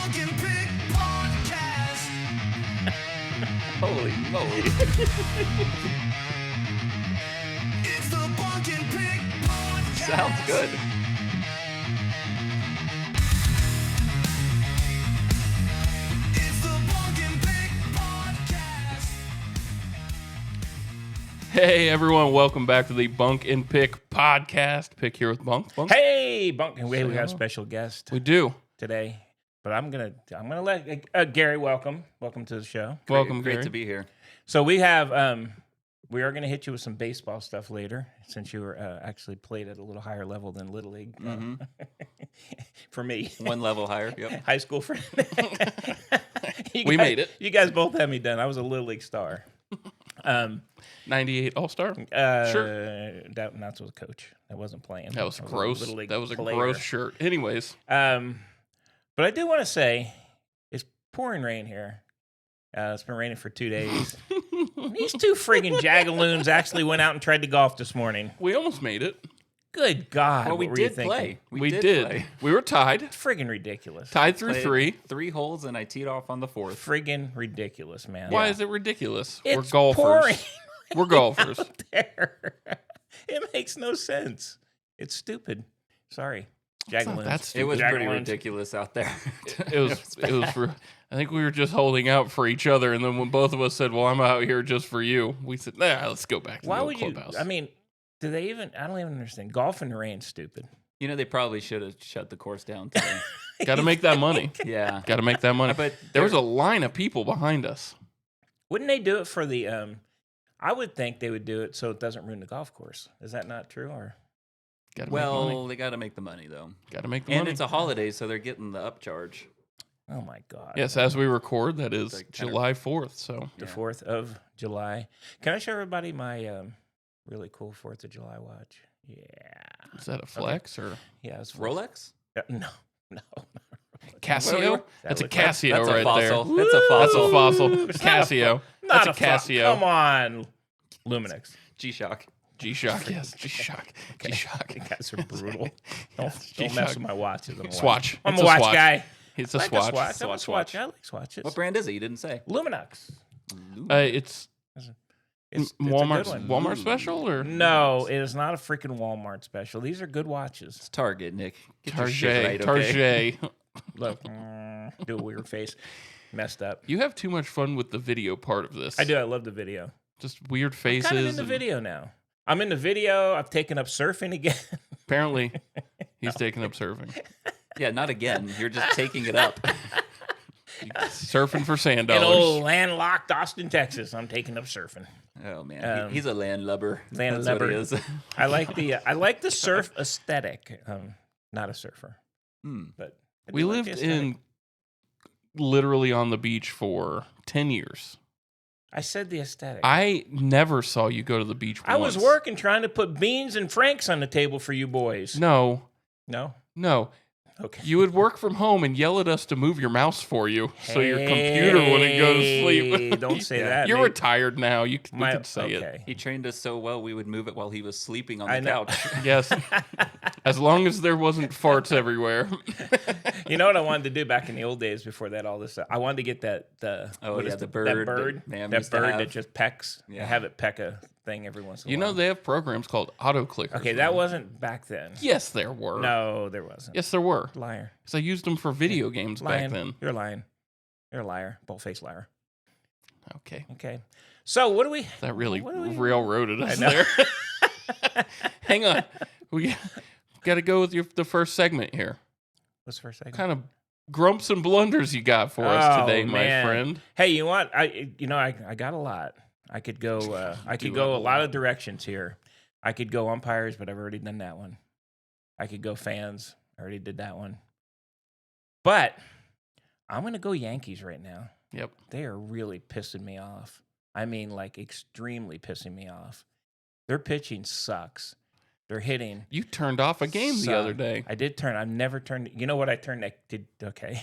Bunk and Pick Podcast. Holy moly. It's the Bunk and Pick Podcast. Sounds good. It's the Bunk and Pick Podcast. Hey everyone, welcome back to the Bunk and Pick podcast. Pick here with Bunk. Bunk? Hey, Bunk, we got a special guest We do. today, but I'm gonna let Gary welcome to the show. Welcome, Great Gary. to be here. So we have we are gonna hit you with some baseball stuff later, since you were actually played at a little higher level than Little League for me. One level higher. Yep. High school friend. We made it. You guys both had me done. I was a Little League star. 98 All-Star? Sure. That was a coach. I wasn't playing. That was I a gross. Little League That was a player. gross shirt. Anyways, But I do want to say it's pouring rain here. It's been raining for 2 days. These two friggin' jagaloons actually went out and tried to golf this morning. we almost made it. Good God. Well, we what were you did thinking? play. We did. play. We were tied. Friggin' ridiculous. Tied through Played 3. 3 holes, and I teed off on the 4th. Friggin' ridiculous, man. Why is it ridiculous? It's We're golfers. pouring We're golfers. there. It makes no sense. It's stupid. Sorry. not Jagaloons. that It stupid. was pretty Jagaloons. ridiculous out there. It was. I think we were just holding out for each other, and then when both of us said, "Well, I'm out here just for you," we said, "Nah, let's go back to Why the old would you? clubhouse." I mean, do they even? I don't even understand. Golf in the rain's stupid. You know, they probably should have shut the course down today. Got to make that money. Yeah. Got to make that money. But There was a line of people behind us. Wouldn't they do it for the? I would think they would do it so it doesn't ruin the golf course. Is that not true? Or Got to make money. Well, they got to make the money, though. Got to make the And money. it's a holiday, so they're getting the upcharge. oh my God! Yes, as we record, that is like kind of- July 4th. So the Yeah. 4th of July. Can I show everybody my really cool 4th of July watch? Yeah, is that a flex or yeah. It's Rolex? No. Casio? Wait, That's a was- Casio That's a right fossil. there. That's a That's fossil. a fossil. It's not a Casio. Not That's a Casio. Come on, Luminix. G-Shock. G-Shock. Yes, G-Shock. G-Shock. You guys are brutal. Don't G-Shock. mess with my watches. I'm a Swatch. I'm It's a a watch swatch. guy. It's a I like swatch. I'm a Swatch swatch. watch. I like swatches. What brand is it? You didn't say. Luminux. It's It's a Walmart. good one. Walmart special or No, it is not a freaking Walmart special. These are good watches. It's Target, Nick. Get your Target. shit right, okay? Target. Look, do a weird face. Messed up. You have too much fun with the video part of this. I do. I love the video. Just weird faces. Kind of in the and video now. I'm in the video. I've taken up surfing again. Apparently, he's taking up surfing. Yeah, not again. You're just taking it up. Surfing for sand In dollars. old landlocked Austin, Texas, I'm taking up surfing. Oh man, he's a landlubber. That's Landlubber. what he is. I like the surf aesthetic. Not a surfer, but I We do like lived the aesthetic. in literally on the beach for 10 years. I said the aesthetic. I never saw you go to the beach I was once. working trying to put beans and franks on the table for you boys. No. No. Okay. You would work from home and yell at us to move your mouse for you so your computer wouldn't go to Hey, sleep. Don't say Yeah. that. You're mate. retired now. You can say it. okay. He trained us so well we would move it while he was sleeping on I the know. couch. Yes. As long as there wasn't farts everywhere. You know what I wanted to do back in the old days before that all this stuff? I wanted to get the Oh, what yeah, is the that bird bird that Mam that used to bird have. that just pecks. Yeah. And have it peck a thing every once in a You while. know, they have programs called auto clickers. Okay, that wasn't back then. Yes, there were. No, there wasn't. Yes, there were. Liar. Because I used them for video games Lying. back then. You're lying. You're a liar. Bold-faced liar. Okay. Okay. So what do we? That really What do we- railroaded us I know. there. Hang on. We got to go with the first segment here. What's the first segment? What kind of grumps and blunders you got for us Oh, today, my man. friend? Hey, you want? I got a lot. I could go. I could do go have a a lot lot. of directions here. I could go umpires, but I've already done that one. I could go fans. I already did that one. But I'm gonna go Yankees right now. Yep. They are really pissing me off. I mean, like extremely pissing me off. Their pitching sucks. Their hitting. You turned off a game the other suck. day. I did turn. I've never turned. You know what I turned? I did. Okay.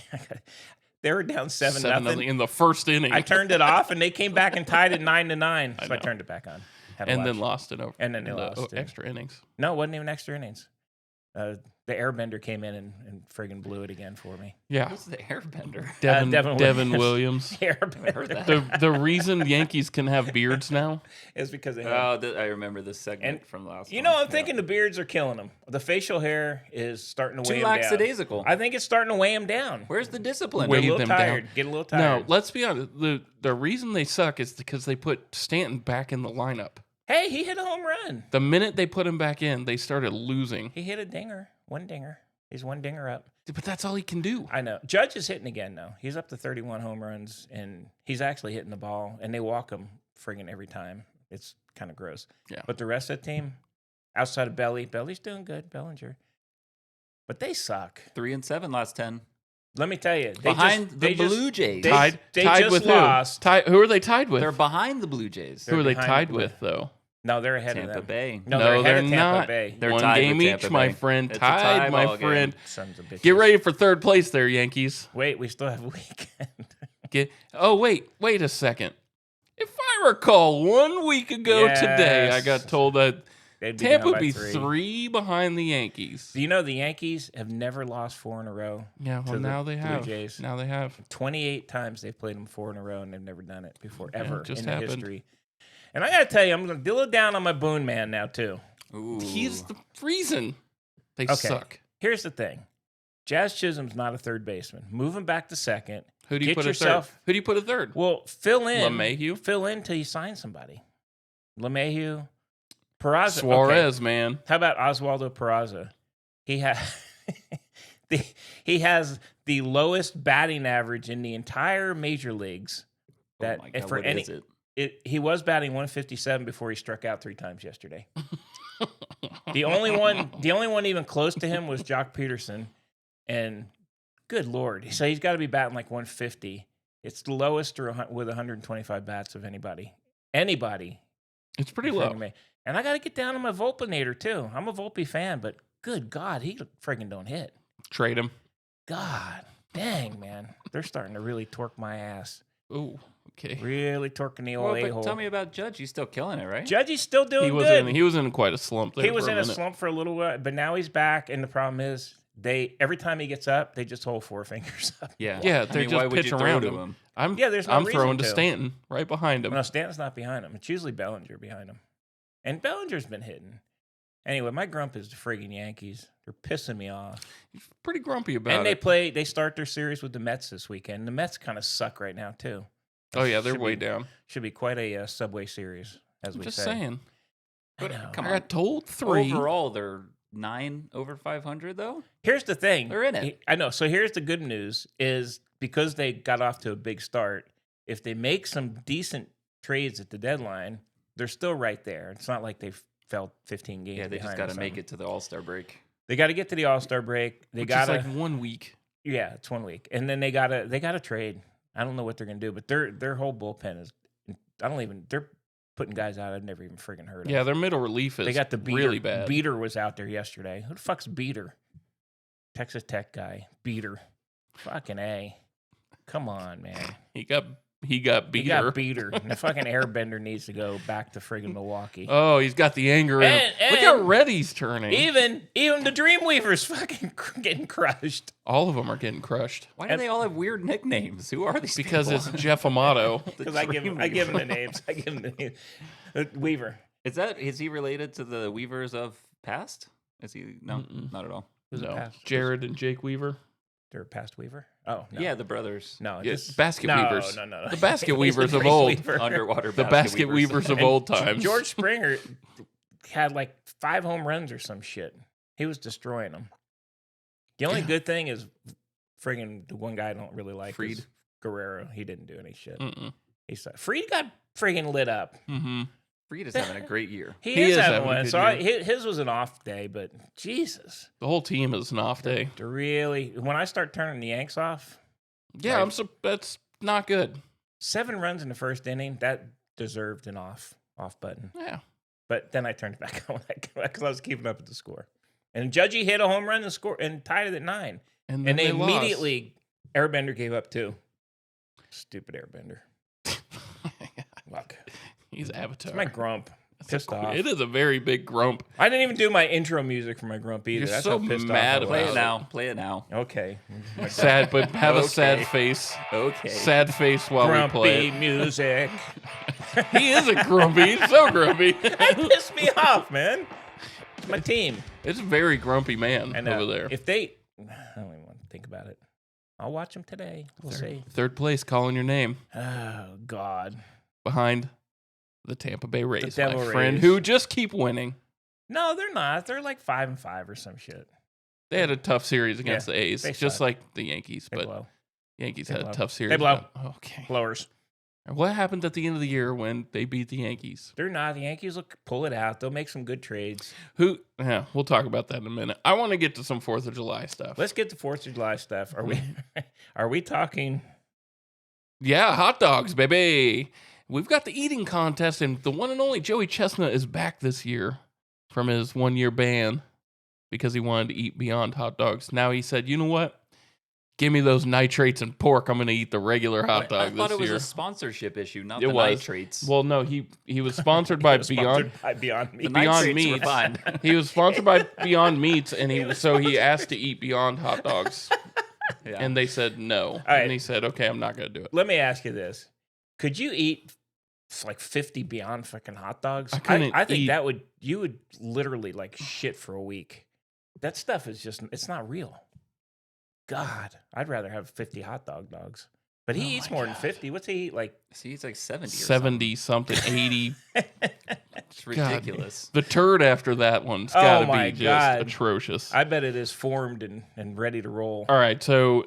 They were down 7-0 in the first inning. I turned it off, and they came back and tied it 9-9. So I know. turned it back on. Had to and then watch. lost it over. And then they in the lost it. extra innings. No, it wasn't even extra innings. The airbender came in and friggin' blew it again for me. Yeah. Who's the airbender? Devin Williams. The airbender. heard that. The reason Yankees can have beards now. Is because they Oh, I remember this segment from last You one. know, I'm thinking the beards are killing them. The facial hair is starting to weigh Too him down. lackadaisical. I think it's starting to weigh him down. Where's the discipline? Weigh Get a little them down. tired. Get a little No, tired. let's be honest. The reason they suck is because they put Stanton back in the lineup. Hey, he hit a home run. The minute they put him back in, they started losing. He hit a dinger. One dinger. He's one dinger up. But that's all he can do. I know. Judge is hitting again, though. He's up to 31 home runs, and he's actually hitting the ball, and they walk him friggin' every time. It's kind of gross. Yeah. But the rest of the team, outside of Belly's doing good, Bellinger. But they suck. 3-7 last 10. Let me tell you. Behind the Blue Jays. they- Tied just with lost. who? Who are they tied with? They're behind the Blue Jays. Who are they behind tied the- with, though? No, they're ahead Tampa of them. Bay. No, No, they're ahead they're of Tampa not. Bay. They're One tied game with each, Tampa my Bay. friend. It's a Tied, tie my ball game. friend. Sons of bitches. Get ready for third place there, Yankees. Wait, we still have a weekend. Wait a second. If I recall, 1 week ago today, I Yes. got told that They'd be Tampa down would by be 3. 3 behind the Yankees. Do you know the Yankees have never lost 4 in a row? Yeah, well, the now they Blue have. Jays. Now they have. 28 times they've played them 4 in a row, and they've never done it before, ever it just in happened. history. And I got to tell you, I'm going to deal it down on my Boone man now, too. Ooh. He's the reason they Okay. suck. Here's the thing. Jazz Chisholm's not a third baseman. Move him back to second. Who do you Get put yourself- a third? Who do you put a third? Well, fill in. LeMahieu? Fill in till you sign somebody. LeMahieu. Peraza. Suarez, Okay. man. How about Oswaldo Peraza? He has he has the lowest batting average in the entire major leagues. That oh my God, for what any is it? he was batting 157 before he struck out 3 times yesterday. The only one even close to him was Jock Peterson, and good Lord, so he's got to be batting like 150. It's the lowest with 125 bats of anybody. It's pretty Friggin' low. me. And I got to get down on my Volpinator too. I'm a Volpe fan, but good God, he friggin' don't hit. Trade him. God dang, man, they're starting to really torque my ass. Ooh, okay. Really torquing the Well, old but a-hole. tell me about Judge. He's still killing it, right? Judgy's still doing He was good. in. He was in quite a slump there. He was for in a a minute. slump for a little while, but now he's back. And the problem is, every time he gets up, they just hold 4 fingers up. Yeah. Yeah, I they mean, just why would pitch you throw around to him. I'm Yeah, there's no I'm reason throwing to to. Stanton right behind him. No, Stanton's not behind him. It's usually Bellinger behind him, and Bellinger's been hitting. Anyway, my grump is the friggin' Yankees. They're pissing me off. He's pretty grumpy about And it. they start their series with the Mets this weekend. The Mets kind of suck right now too. Oh yeah, they're Should way be- down. Should be quite a Subway series, as I'm we just say. saying. I know. Come I on. got told 3. Overall, they're 9 over 500, though. Here's the thing. They're in it. I know. So here's the good news is because they got off to a big start, if they make some decent trades at the deadline, they're still right there. It's not like they've fell 15 games Yeah, they just behind got or to make something. it to the All-Star break. They got to get to the All-Star break. They Which got is to like 1 week. Yeah, it's 1 week. And then they got to trade. I don't know what they're going to do, but their whole bullpen is they're putting guys out I've never even friggin' heard of. Yeah, their middle relief is They got the Beater. really bad. Beater was out there yesterday. Who the fuck's Beater? Texas Tech guy. Beater. Fucking A. Come on, man. He got He beater. got Beater. And the fucking airbender needs to go back to friggin' Milwaukee. Oh, he's got the anger in him. Look how and red he's turning. Even the Dreamweavers fucking getting crushed. All of them are getting crushed Why do they all have weird nicknames? Who are these because people? it's Jeff Amato. Because I give him the names. I give him the names. Weaver. Is he related to the Weavers of past? Is he? No, Mm-mm. not at all. Who's it No, past? Jared and Jake Weaver. They're past Weaver? Oh, no. Yeah, the brothers. No. Yes, this- basket no, weavers. No. The basket He's weavers the of Grace old. Weaver. Underwater The basket weavers of And old times. George Springer had like 5 home runs or some shit. He was destroying them. The only Yeah. good thing is friggin' the one guy I don't really like Fried. is Guerrero. He didn't do any shit. Mm-mm. Fried got friggin' lit up. Mm-hmm. Freed is having a great year. He, He is is having having a one. good So year. his was an off day, but Jesus. The whole team is an off day. To really, when I start turning the Yanks off, Yeah, Right. that's not good. 7 runs in the first inning, that deserved an off button. Yeah. But then I turned it back on because I was keeping up with the score. And Judgy hit a home run and tied it at 9. And And they lost. immediately, Airbender gave up 2. Stupid Airbender. Fuck. He's Avatar. It's my grump. Pissed off. It is a very big grump. I didn't even do my intro music for my grump either. You're That's so how pissed mad off I Play about it was. now. Play it now. Okay. Sad, but have a sad Okay. face. Okay. Sad face while we play Grumpy it. music. He is a grumpy. He's so grumpy. That pissed me off, man. It's my team. It's a very grumpy man And over there. if they, I don't even want to think about it. I'll watch them today. We'll see. Third place, calling your name Oh God. behind the Tampa Bay Rays, my Devil friend, Rays. who just keep winning. No, they're not. They're like 5-5 or some shit. They had a tough series against the A's, they just suck. like the Yankees. They But blow. Yankees They had blow. a tough series. They blow. but- Okay. Blowers. And what happened at the end of the year when they beat the Yankees? They're not. The Yankees will pull it out. They'll make some good trades. Yeah, we'll talk about that in a minute. I want to get to some 4th of July stuff. Let's get to 4th of July stuff. Are we? Are we talking? Yeah, hot dogs, baby. We've got the eating contest, and the one and only Joey Chestnut is back this year from his 1-year ban because he wanted to eat beyond hot dogs. Now he said, you know what? Give me those nitrates and pork. I'm going to eat the regular hot I dog thought this it was year. a sponsorship issue, not It the was. nitrates. Well, no, he was sponsored by Beyond. Sponsored by Beyond Meat. the Beyond nitrates were Meats. fine. He was sponsored by Beyond Meats, and he asked to eat Beyond hot dogs, Yeah. and they said no. right. And he said, okay, I'm not going to do it. Let me ask you this: could you eat like 50 Beyond fucking hot dogs? I couldn't I think eat- you would literally like shit for a week. That stuff is just, it's not real. God, I'd rather have 50 hot dogs. But he Oh eats my more than God. 50. What's he eat? Like, See, it's like 70 or 70 something, 80. It's ridiculous. The turd after that one's Oh got to my be just God. atrocious. I bet it is formed and ready to roll. All right, so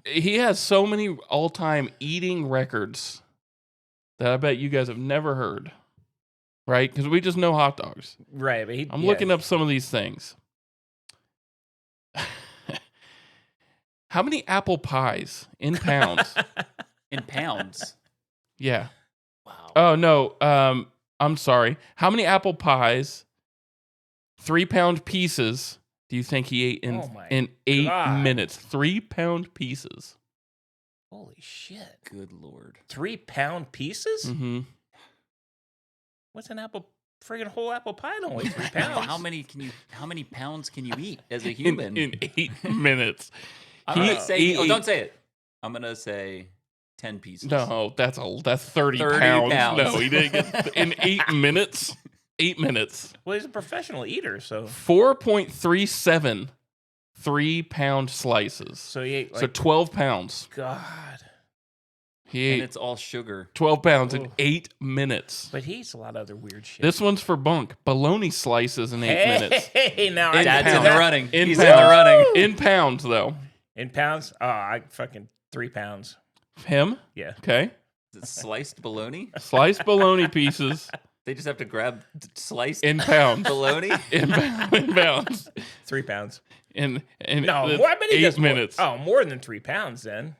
he has so many all-time eating records that I bet you guys have never heard, right? Because we just know hot dogs. Right. But I'm looking up some of these things. How many apple pies in pounds? In pounds. Yeah. Wow. Oh no. I'm sorry. How many apple pies, 3-pound pieces, do you think he ate Oh my in 8 God. minutes? 3-pound pieces. Holy shit. Good Lord. 3-pound pieces? Mm-hmm. What's an apple? Friggin' whole apple pie don't weigh 3 pounds. How many pounds can you eat as a human? In 8 minutes. I'm gonna say, he don't say it. I'm gonna say 10 pieces. No, that's 30, 30 pounds. pounds. No, he didn't get in 8 minutes. 8 minutes. Well, he's a professional eater, so 4.37 3-pound slices. he ate like, So 12 pounds. God. He And ate it's all sugar. 12 pounds in Ooh. 8 minutes. But he eats a lot of other weird shit. This one's for Bunk. Bologna slices in 8 minutes. Hey, now In I Dad's pounds. in the running. In He's pounds. in the running. In pounds, though. in pounds. Oh, I fucking 3 pounds. Him? Yeah. Okay. Is it sliced bologna? Sliced bologna pieces They just have to grab sliced in pounds. bologna. In pounds. 3 pounds. In No, it's more, I bet he 8 does more- minutes. Oh, more than 3 pounds then.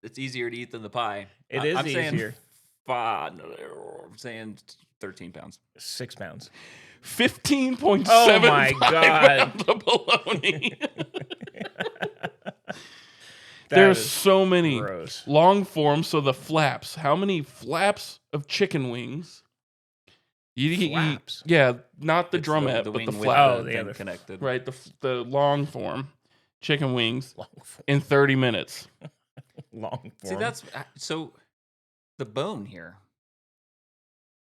It's easier to eat than the pie. It is I'm easier. Saying I'm saying 13 pounds. 6 pounds. 15.7 Oh my God. pounds of bologna. That There's is so many. gross. Long form, so the flaps. How many flaps of chicken wings? You eat, Flaps? yeah, not the It's drumette, the but wing the with flap. Oh, the the thing other- connected. Right, the long form chicken wings Long form. in 30 minutes. Long See, form. that's so the bone here.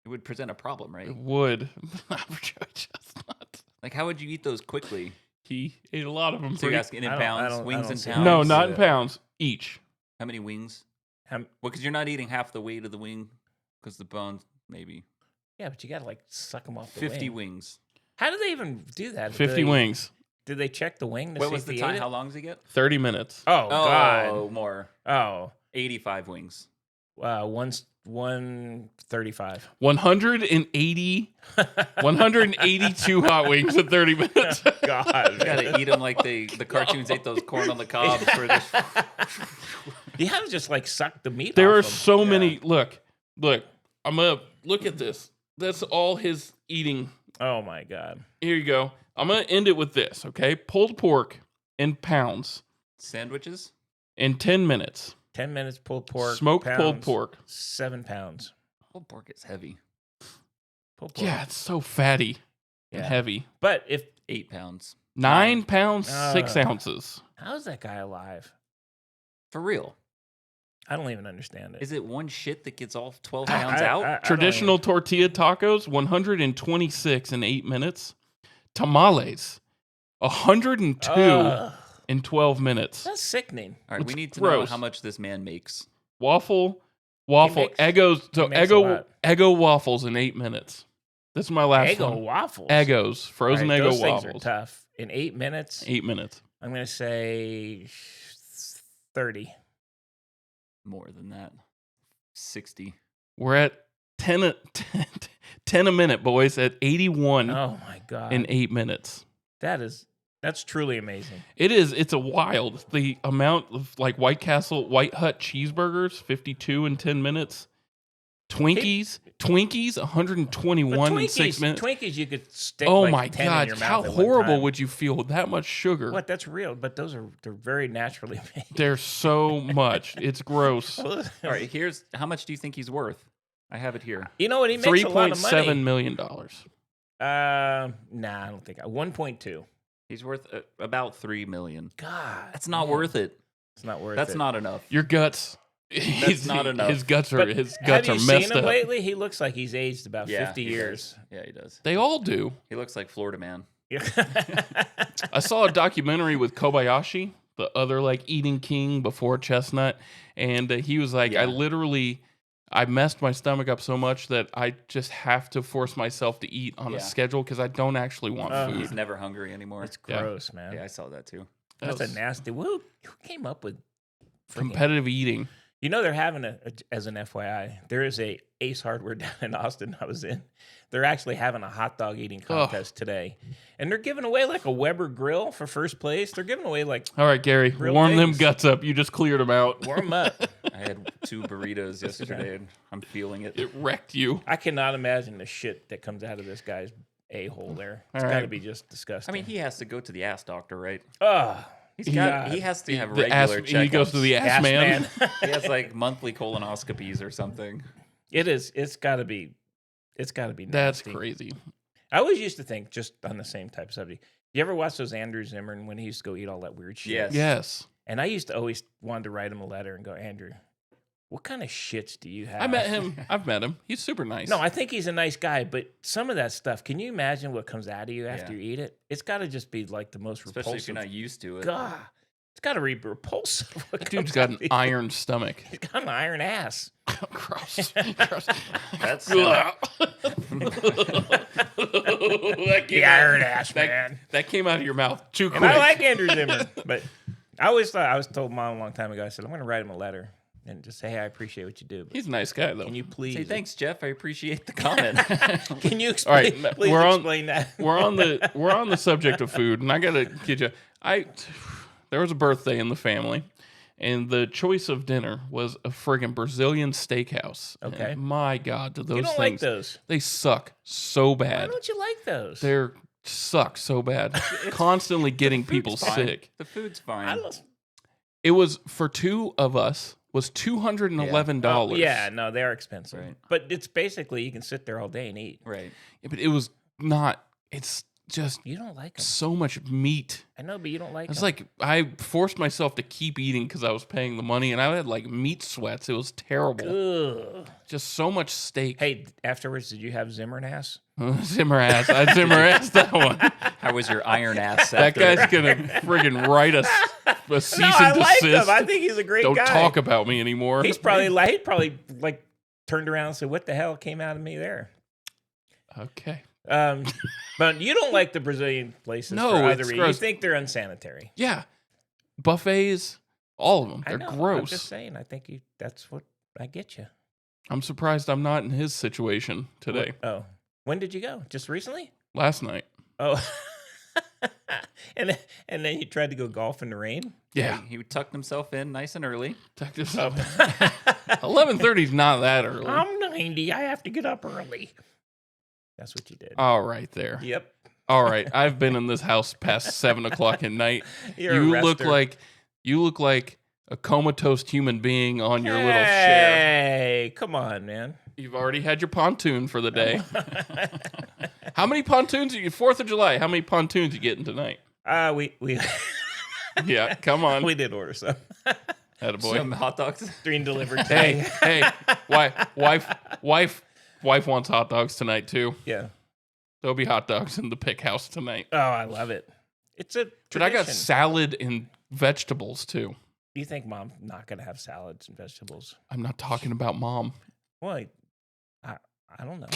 It would present a problem, right? It would. Joey Chestnut. Like, how would you eat those quickly? He ate a lot of them. So you're asking in I pounds, don't wings in see pounds? No, Pounds. not in pounds. Each. How many wings? How- Well, because you're not eating half the weight of the wing, because the bones maybe yeah, but you got to like suck them off the 50 wing. wings. How do they even do that? 50 wings. Did they check the wing to What see was if the he time? ate it? How long does it get? 30 minutes. Oh, God. Oh, more. Oh, 85 wings. 135. 182 hot wings in 30 minutes. God. You gotta eat them like the cartoons ate those corn on the cob. For this. You have to just like suck the meat There off are them. so many. Look. I'm going to look at this. That's all his eating. Oh, my God. Here you go. I'm going to end it with this, okay? Pulled pork in pounds Sandwiches? in 10 minutes. 10 minutes pulled pork. Smoked pulled pounds, pork. 7 pounds. Pulled pork is heavy. Pulled pork. Yeah, it's so fatty and Yeah. heavy. But if 8 pounds. 9 pounds, 6 ounces. how's that guy alive? For real. I don't even understand it. Is it one shit that gets all 12 pounds out? I don't Traditional tortilla tacos, 126 in 8 minutes. Tamales, 102 Ugh, in 12 minutes. that's sickening. All right, we It's need to know gross. how much this man makes. Waffle, makes- Eggos, so he makes a lot. Eggo waffles in 8 minutes. This is my last Eggo one. waffles. Eggos, frozen All right, Eggo those things waffles. are tough. In 8 minutes, 8 minutes. I'm going to say 30. More than that. 60. We're at 10 a minute, boys, at 81 Oh my god. in 8 minutes. That's truly amazing. It's a wild. The amount of like White Hut cheeseburgers, 52 in 10 minutes. Twinkies, 121 in 6 minutes. Twinkies you could stick Oh like my 10 in god, your mouth how at one horrible time. would you feel with that much sugar? What? That's real, but they're very naturally made. There's so much. It's gross. All right, here's how much do you think he's worth? I have it here. You know what? He makes a lot of money. $3.7 million. Nah, I don't think. 1.2. He's worth about 3 million. God, That's not man. worth it. It's not worth That's it. not enough. Your guts. That's not enough. His guts are But his have guts you are seen messed him up. lately? He looks like he's aged about Yeah, 50 he years. does. Yeah, he does. They all do. He looks like Florida man. I saw a documentary with Kobayashi, the other like eating king before Chestnut, and he was like, Yeah. I messed my stomach up so much that I just have to force myself to eat on a Yeah. schedule because I don't actually want He's food. never hungry anymore. That's Yeah. gross, man. Yeah, I saw that too. That's That's a nasty. Who came up with freaking- competitive eating. You know, they're having as an FYI, there is a Ace Hardware down in Austin I was in. They're actually having a hot dog eating contest today. And they're giving away like a Weber grill for first place. They're giving away like, All right, Gary, Real warm them things. guts up. You just cleared them out. warm 'em up. I had 2 burritos yesterday and I'm feeling it. It wrecked you. I cannot imagine the shit that comes out of this guy's a-hole there. It's All got to right. be just I disgusting. mean, he has to go to the ass doctor, right? Ugh. He God. has to have The regular ass, he goes to the ass, man. He has like monthly colonoscopies or something. It is. It's got to be. It's got to be. That's nasty. crazy. I always used to think, just on the same type of subject. You ever watch those Andrew Zimmern when he used to go eat all that weird shit? Yes. Yes. And I used to always wanted to write him a letter and go, Andrew, what kind of shits do you have? I met him. I've met him. He's super nice. No, I think he's a nice guy, but some of that stuff, can you imagine what comes out of you after Yeah. you eat it? It's got to just be like the most Especially if repulsive. you're not used to it. God, it's got to be repulsive. what That dude's comes got out an of you. iron stomach. He's got an iron ass. Gross. That's The iron ass, man. That came out of your mouth too quick. And I like Andrew Zimmern, but I always thought, I was told Mom a long time ago, I said, I'm going to write him a letter and just say, hey, I appreciate what you do. But He's a nice guy, though. can you please? Say thanks, Jeff. I appreciate the comment. Can you All right, explain? Please we're on- explain that. we're on the subject of food, and I gotta kid you. There was a birthday in the family, and the choice of dinner was a friggin' Brazilian steakhouse. Okay. And my God, do those You don't things like those. they suck so Why bad. don't you like those? They're suck so bad. Constantly getting people Food's fine. sick. The food's I fine. don't. It was for 2 of us was $211. Oh, yeah, no, they're expensive. Right. But it's basically you can sit there all day and eat. Right. Yeah, but it was not. It's just You don't like them. so much meat. I know, but you don't like It's them. like I forced myself to keep eating because I was paying the money, and I had like meat sweats. It was terrible. Ugh. Just so much steak. Hey, afterwards, did you have Zimmern ass? Zimmer ass. I'd Zimmer ass that one. How was your iron ass? That after guy's it? gonna friggin' write us a cease No, I and like desist. him. I think he's a great Don't guy. talk about me anymore. He's probably like turned around and said, "What the hell came out of me there?" Okay. But you don't like the Brazilian places No, for other it's reasons. You gross. think they're unsanitary. Yeah. Buffets, all of them. I They're know. I'm gross. just saying. I think that's what I get you I'm surprised I'm not in his situation today. Oh, when did you go? Just recently? Last night. Oh, and then you tried to go golf in the rain. Yeah. He tucked himself in nice and early. Tuck this up. 11:30 is not that early. I'm 90. I have to get up early. That's what you did. All right there. Yep. All right. I've been in this house past 7 o'clock at night. You're you a look rester. like a comatose human being on your little share. Hey, come on, man. You've already had your pontoon for the day. How many pontoons are you? 4th of July. How many pontoons you getting tonight? We Yeah, come on. we did order some. Attaboy. Some hot dogs. 3 delivered Hey, today. hey, wife wants hot dogs tonight too. Yeah. There'll be hot dogs in the pick house tonight. Oh, I love it. It's a tradition. But I got salad and vegetables too. You think Mom's not gonna have salads and vegetables? I'm not talking about Mom. Well, I don't know.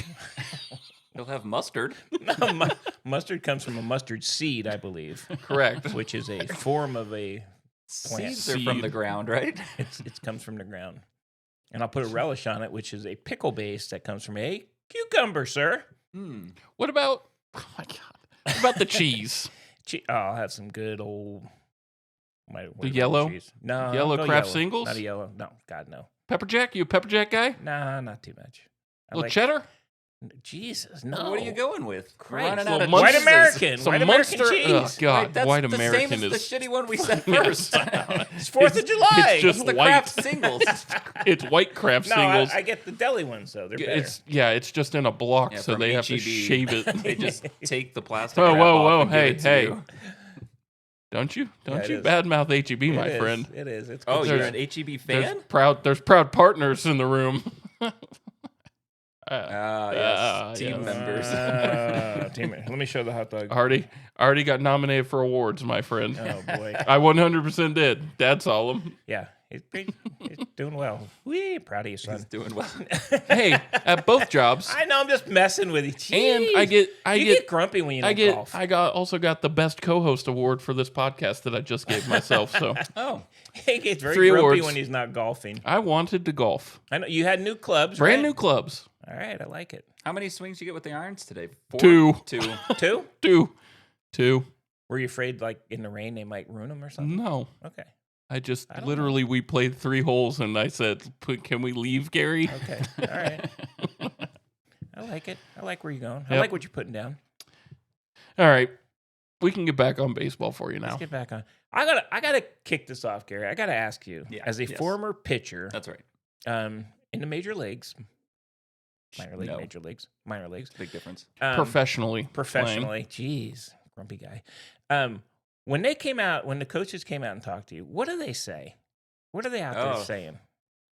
You'll have mustard. No, mustard comes from a mustard seed, I believe, Correct. which is a form of a plant. Seeds are from the ground, right? It comes from the ground. And I'll put a relish on it, which is a pickle base that comes from a cucumber, sir. What about? Oh my god! What about the cheese? I'll have some good old. The yellow? Cheese. No, Yellow no Kraft yellow. singles? Not a yellow. No, God no. Pepper Jack? You a Pepper Jack guy? Nah, not too much. I little like cheddar? Jesus, no. What are you going with? Christ. Running Little out of Munster- White American. Some White American Munster. cheese. Oh god, Right, that's white the American same as is. the shitty one we said Yes. first. It's 4th of July. It's just the white. Kraft singles. It's white Kraft no, singles. I get the deli ones though. They're better. It's just in a block, Yeah, so from they have to H-E-B. shave it. They just take the plastic. Whoa, wrap whoa, off whoa! and give Hey, it to hey! you. Don't you it is. badmouth HEB, my It is. friend? It is. It's Oh, good you're stuff. an HEB fan? There's proud partners in the room. Yes, team yes. members. Team. Let me show the hot dog. Already got nominated for awards, my friend. Oh boy. I 100% did. Dad saw them. Yeah, he's doing well. Wee, proud of you, son. He's doing well. Hey, at both jobs, I know. I'm just messing with you. and I Jeez. get You get grumpy when you don't golf. also got the best co-host award for this podcast that I just gave myself. So Oh, He gets very 3 grumpy awards. when he's not golfing. I wanted to golf. I know you had new clubs, Brand right? new clubs. All right, I like it. how many swings you get with the irons today? 4? 2. 2. 2. Were you afraid, like in the rain, they might ruin them or something? No. Okay. I just I don't literally we played 3 holes and I said, "Can we leave, Gary?" Okay. All right. I like it. I like where you're going. I Yep. like what you're putting down. All right. We can get back on baseball for you now. Let's get back on. I gotta kick this off, Gary. I gotta ask you, Yeah, as a yes. former pitcher, That's right. in the major leagues, minor league, No. major leagues, minor leagues, Big difference. Professionally. playing. professionally. Jeez, grumpy guy. When they came out, when the coaches came out and talked to you, what do they say? What are they out there Oh. saying?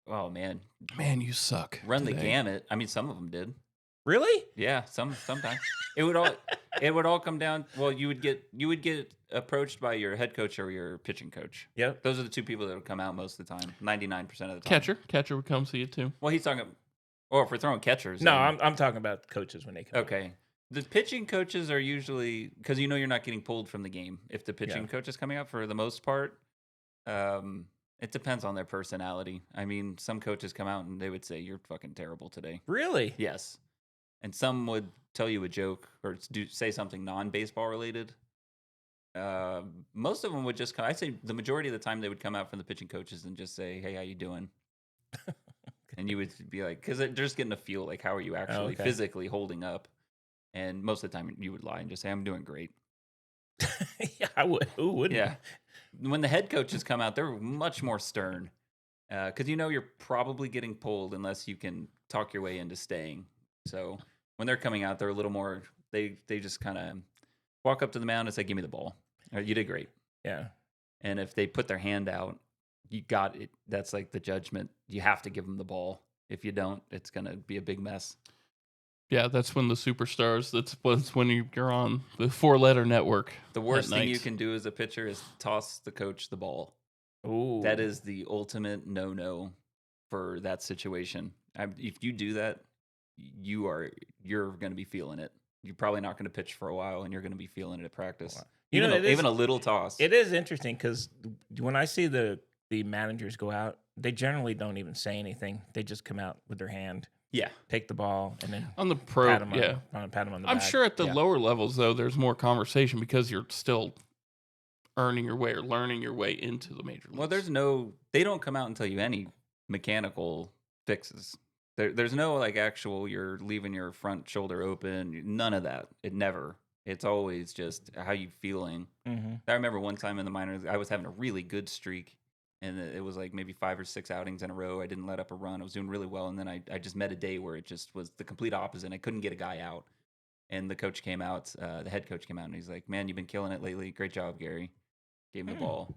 Oh man, Man, you suck. run the today. gamut. I mean, some of them did. Really? Yeah, sometimes it would all come down. Well, you would get approached by your head coach or your pitching coach. Yep. Those are the 2 people that would come out most of the time. 99% of the time. Catcher would come see you too. Well, he's talking. Or if we're throwing catchers. No, then- I'm talking about coaches when they come. okay. The pitching coaches are usually because you're not getting pulled from the game. If the pitching Yeah. coach is coming out, for the most part, it depends on their personality. I mean, some coaches come out and they would say, "You're fucking terrible today." Really? Yes, and some would tell you a joke or say something non-baseball related. Most of them would just come. I'd say the majority of the time they would come out from the pitching coaches and just say, "Hey, how you doing?" And you would be like, because they're just getting a feel like, how are you actually okay. physically holding up? And most of the time you would lie and just say, "I'm doing great." Yeah, I would. Who wouldn't? Yeah. When the head coaches come out, they're much more stern because you're probably getting pulled unless you can talk your way into staying. So when they're coming out, they're a little more. They just kind of walk up to the mound and say, "Give me the ball." Or, "You did great." Yeah. And if they put their hand out, you got it. That's like the judgment. You have to give them the ball. If you don't, it's gonna be a big mess. Yeah, that's when the superstars. That's when you're on the 4-letter network. The worst at thing you night. can do as a pitcher is toss the coach the ball. Ooh. That is the ultimate no for that situation. If you do that, you're going to be feeling it. You're probably not going to pitch for a while, and you're going to be feeling it at practice. Wow. Even a little toss. It is interesting because when I see the managers go out, they generally don't even say anything. They just come out with their hand, yeah. take the ball, and then On the pro, pat them yeah. pat 'em on the I'm back. sure at the Yeah. lower levels, though, there's more conversation because you're still earning your way or learning your way into the major leagues. Well, they don't come out and tell you any mechanical fixes. There's no like actual, you're leaving your front shoulder open. None of that. It's always just how you feeling. Mm-hmm. I remember one time in the minors, I was having a really good streak, And it was like maybe 5 or 6 outings in a row. I didn't let up a run. I was doing really well. And then I just met a day where it just was the complete opposite. I couldn't get a guy out. And the coach came out, the head coach came out, and he's like, "Man, you've been killing it lately. Great job, Gary." Gave me the ball,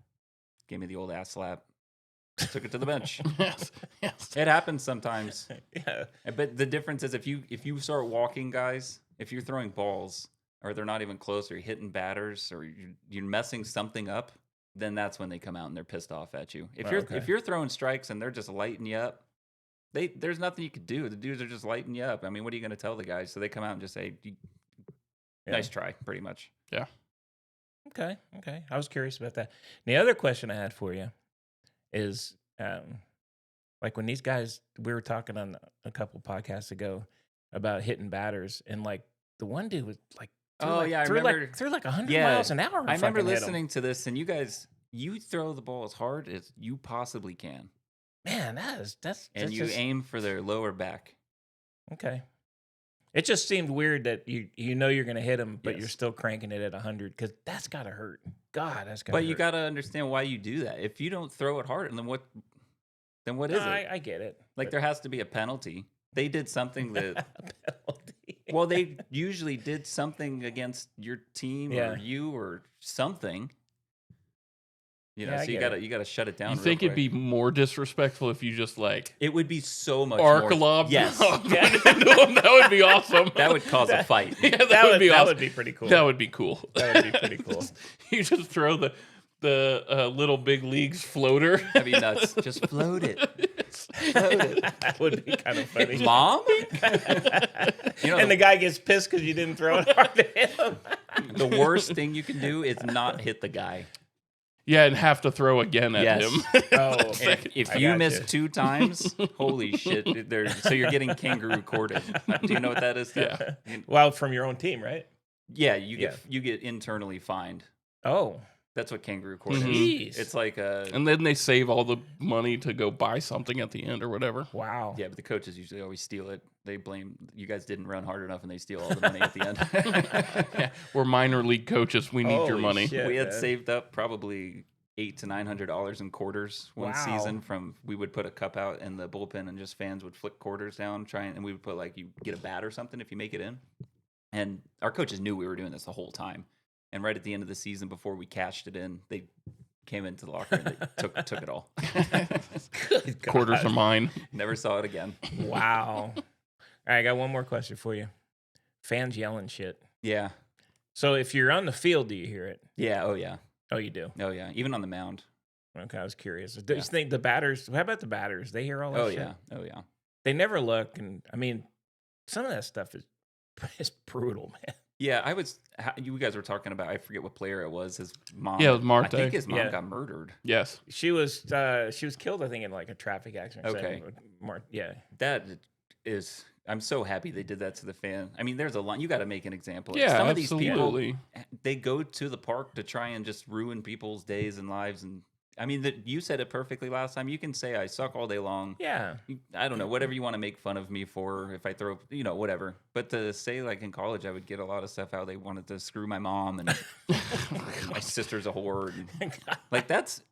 gave me the old ass slap, took it to the bench. Yes. It happens sometimes. Yeah. But the difference is if you start walking guys, if you're throwing balls or they're not even close, or you're hitting batters, or you're messing something up, then that's when they come out and they're pissed off at you. If you're throwing strikes and they're just lighting you up, there's nothing you could do. The dudes are just lighting you up. I mean, what are you going to tell the guys? So they come out and just say, "Nice try," pretty much. Yeah. Okay. I was curious about that. The other question I had for you is, like when these guys, we were talking on a couple podcasts ago about hitting batters, and like the one dude was like, I remember. threw like 100 Yeah, miles an hour. And I remember fucking hit him. listening to this, and you throw the ball as hard as you possibly can, Man, that's and you just, aim for their lower back. okay. It just seemed weird that you know you're going to hit him, but you're Yes. still cranking it at 100, because that's got to hurt. God, that's got to But hurt. you got to understand why you do that. If you don't throw it hard, and then what is it? I get it. Like but- there has to be a penalty. They did something that penalty. well, they usually did something against your team Yeah. or you or something. You know, Yeah, I so get you gotta shut it down. You real think it'd quick. be more disrespectful if you just like It would be so much arc more. lob? Yes, That would be awesome. that would cause a fight. Yeah, That would be that awesome. would be pretty cool. That would be cool. That would be pretty cool. You just throw the little big leagues floater. That'd be nuts. Just float it. Float it. That would be kind of funny. Mom? You know, And the guy gets pissed because you didn't throw it hard to hit him. the worst thing you can do is not hit the guy. Yeah, and have to throw again at Yes. him. Oh, If I you got miss you. 2 times, holy shit! So you're getting kangaroo courted. Do you know what that is? Steph? Yeah. Well, from your own team, right? Yeah, you get internally fined. Oh, That's what kangaroo court Mhm. is. jeez. It's like And then they save all the money to go buy something at the end or whatever. wow. yeah, but the coaches usually always steal it. They blame you guys didn't run hard enough, and they steal all the money at the end. Yeah, we're minor league coaches. We need your Holy money. shit. We had man. saved up probably $800 to $900 in quarters one Wow. season. We would put a cup out in the bullpen, and just fans would flick quarters down, and we would put like you get a bat or something if you make it in. And our coaches knew we were doing this the whole time. And right at the end of the season, before we cashed it in, they came into the locker and they took it all. Good God. Quarters are mine. Never saw it again. Wow. All right, I got one more question for you. Fans yelling shit. Yeah. So if you're on the field, do you hear it? Yeah. Oh yeah. Oh, you do. Oh yeah. Even on the mound. Okay, I was curious. Do you Yeah. think the batters? How about the batters? They hear all that Oh shit? yeah. Oh yeah. They never look, and I mean, some of that stuff is brutal, man. Yeah, you guys were talking about, I forget what player it was, his mom. Yeah, it was Marte. I think his mom Yeah. got murdered. Yes. She was killed, I think, in like a traffic accident. or Okay. something. Yeah. That is, I'm so happy they did that to the fan. I mean, there's a lot, you got to make an example. Yeah, Some of these absolutely. people, they go to the park to try and just ruin people's days and lives. And I mean, you said it perfectly last time. You can say I suck all day long. Yeah. I don't know, whatever you want to make fun of me for, if I throw, whatever. But to say, like, in college, I would get a lot of stuff how they wanted to screw my mom and my sister's a whore. And, like, that's